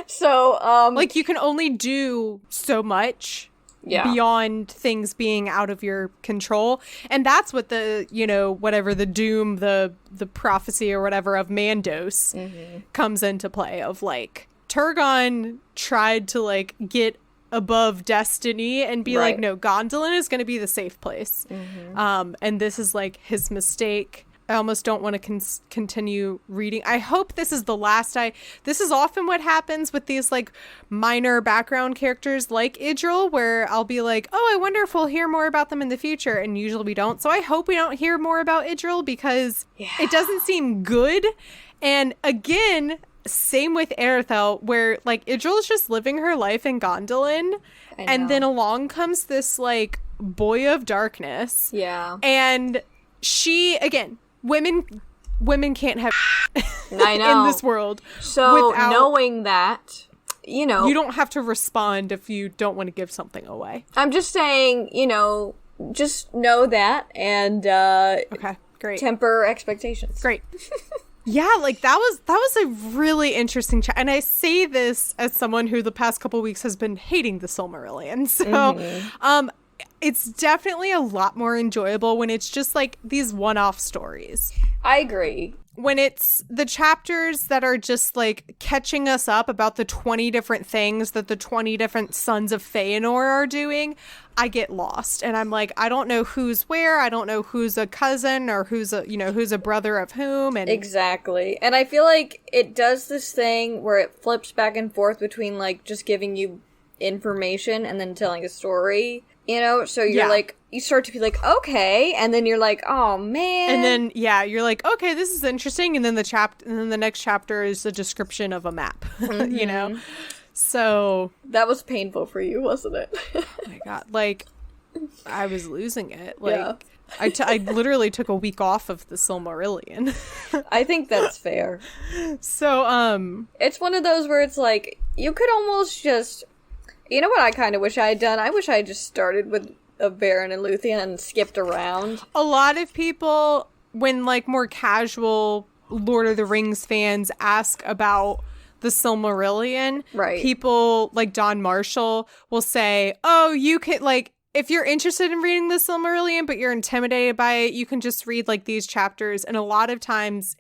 So like you can only do so much. Yeah. Beyond things being out of your control. And that's what the, you know, whatever the doom, the prophecy or whatever of Mandos comes into play, of like Turgon tried to like get above destiny and be like, no, Gondolin is going to be the safe place. And this is like his mistake. I almost don't want to continue reading. I hope this is the last this is often what happens with these like minor background characters like Idril, where I'll be like, oh, I wonder if we'll hear more about them in the future. And usually we don't. So I hope we don't hear more about Idril because it doesn't seem good. And again, same with Aredthel, where like Idril is just living her life in Gondolin. And then along comes this like boy of darkness. Yeah. And she, again, women can't have I know. in this world. So knowing that, you know, you don't have to respond if you don't want to give something away. I'm just saying, you know, just know that and okay, great. Temper expectations. Great. Yeah, like that was a really interesting chat, and I say this as someone who the past couple weeks has been hating the Silmarillion. So, it's definitely a lot more enjoyable when it's just like these one-off stories. I agree. When it's the chapters that are just like catching us up about the 20 different things that the 20 different sons of Feanor are doing, I get lost. And I'm like, I don't know who's where. I don't know who's a cousin or who's a brother of whom. And exactly. And I feel like it does this thing where it flips back and forth between like just giving you information and then telling a story. You know, so you're like, you start to be like, okay, and then you're like, oh man, and then you're like, okay, this is interesting, and then the next chapter is a description of a map, you know. So that was painful for you, wasn't it? Oh my god, like I was losing it. Like I literally took a week off of the Silmarillion. I think that's fair. So it's one of those where it's like you could almost just. You know what I kind of wish I had done? I wish I had just started with a Baron and Luthien and skipped around. A lot of people, when like more casual Lord of the Rings fans ask about the Silmarillion, right? People like Don Marshall will say, oh, you can like, if you're interested in reading the Silmarillion, but you're intimidated by it, you can just read like these chapters. And a lot of times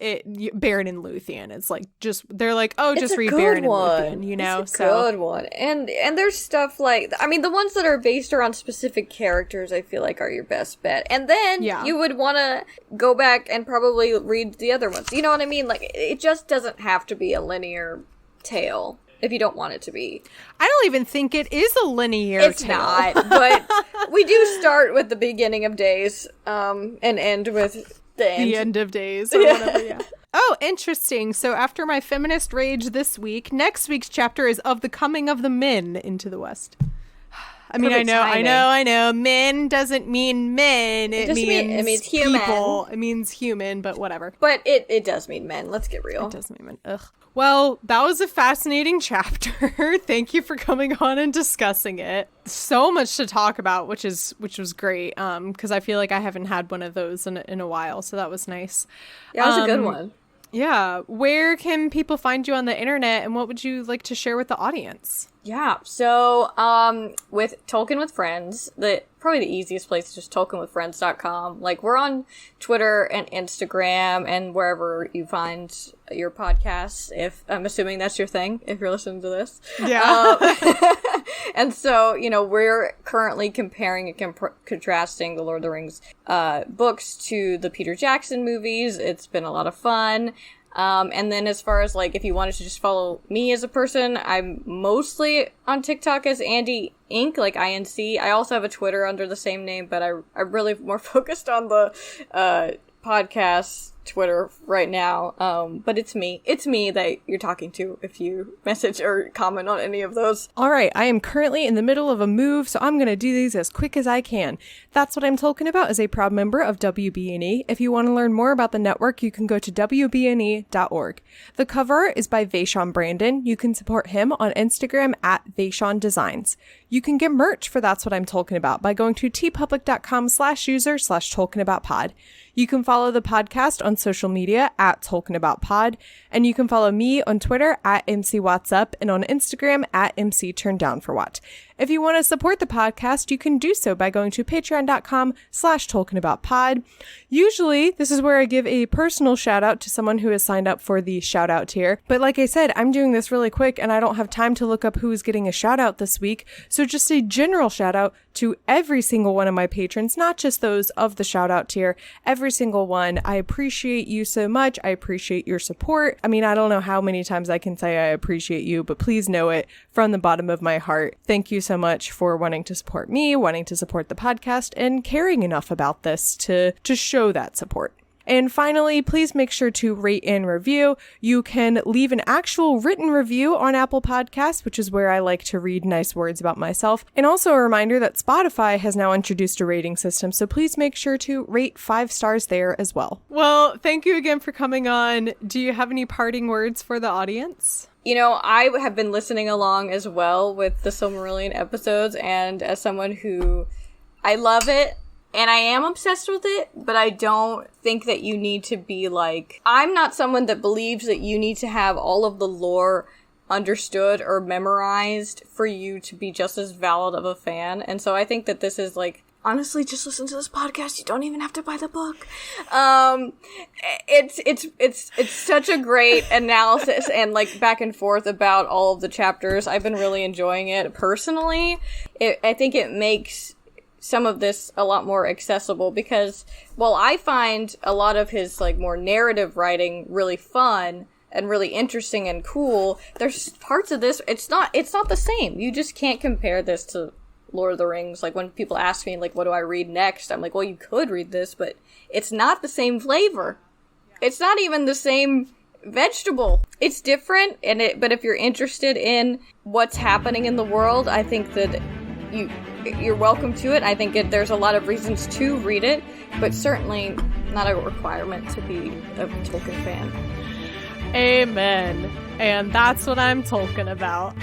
Baron and Luthien, it's like they're like, oh, just read Baron and Luthien, you know? It's a good one. And there's stuff like, I mean, the ones that are based around specific characters, I feel like are your best bet. And then you would want to go back and probably read the other ones. You know what I mean? Like, it just doesn't have to be a linear tale. If you don't want it to be. I don't even think it is a linear It's tale. not, but we do start with the beginning of days, and end with the end. The end of days, or whatever, Oh, interesting. So after my feminist rage this week, next week's chapter is of the coming of the men into the West. I mean, I know. Men doesn't mean men. It means human. People. It means human, but whatever. But it does mean men. Let's get real. It does mean men. Ugh. Well, that was a fascinating chapter. Thank you for coming on and discussing it. So much to talk about, which was great. Because I feel like I haven't had one of those in a while, so that was nice. Yeah, that was a good one. Yeah. Where can people find you on the internet, and what would you like to share with the audience? Yeah, so, with Tolkien with Friends, probably the easiest place is just tolkienwithfriends.com. Like, we're on Twitter and Instagram and wherever you find your podcasts, if, I'm assuming that's your thing, if you're listening to this. Yeah. And so, you know, we're currently comparing and contrasting the Lord of the Rings, books to the Peter Jackson movies. It's been a lot of fun. And then as far as, like, if you wanted to just follow me as a person, I'm mostly on TikTok as Andie Inc., like INC. I also have a Twitter under the same name, but I'm really more focused on the, podcast Twitter right now. But it's me that you're talking to if you message or comment on any of those. All right, I am currently in the middle of a move, so I'm going to do these as quick as I can. That's What I'm Talking About is a proud member of WBNE. If you want to learn more about the network, you can go to WBNE.org. The cover is by Vaishon Brandon. You can support him on Instagram at Vaishon Designs. You can get merch for That's What I'm Talking About by going to tpublic.com/user/TolkienAboutPod. You can follow the podcast on social media at TolkienAboutPod, and you can follow me on Twitter at MCWhatsUp and on Instagram at MCTurndownforWhat. If you want to support the podcast, you can do so by going to patreon.com/TolkienAboutPod. Usually, this is where I give a personal shout out to someone who has signed up for the shout out tier. But like I said, I'm doing this really quick and I don't have time to look up who is getting a shout out this week. So just a general shout out to every single one of my patrons, not just those of the shout out tier, every single one. I appreciate you so much. I appreciate your support. I mean, I don't know how many times I can say I appreciate you, but please know it from the bottom of my heart. Thank you so much for wanting to support me, wanting to support the podcast, and caring enough about this to show that support. And finally, please make sure to rate and review. You can leave an actual written review on Apple Podcasts, which is where I like to read nice words about myself. And also a reminder that Spotify has now introduced a rating system, so please make sure to rate 5 stars there as well. Well, thank you again for coming on. Do you have any parting words for the audience? You know, I have been listening along as well with the Silmarillion episodes, and as someone who, I love it, and I am obsessed with it, but I don't think that you need to be like... I'm not someone that believes that you need to have all of the lore understood or memorized for you to be just as valid of a fan. And so I think that this is like... Honestly, just listen to this podcast. You don't even have to buy the book. It's such a great analysis and like back and forth about all of the chapters. I've been really enjoying it personally. I think it makes some of this a lot more accessible because while I find a lot of his like more narrative writing really fun and really interesting and cool, there's parts of this it's not the same. You just can't compare this to Lord of the Rings. Like when people ask me like what do I read next, I'm like, well, you could read this, but it's not the same flavor. It's not even the same vegetable. It's different, but if you're interested in what's happening in the world, I think that you're welcome to it. I think there's a lot of reasons to read it, but certainly not a requirement to be a Tolkien fan. Amen. And that's what I'm talking about.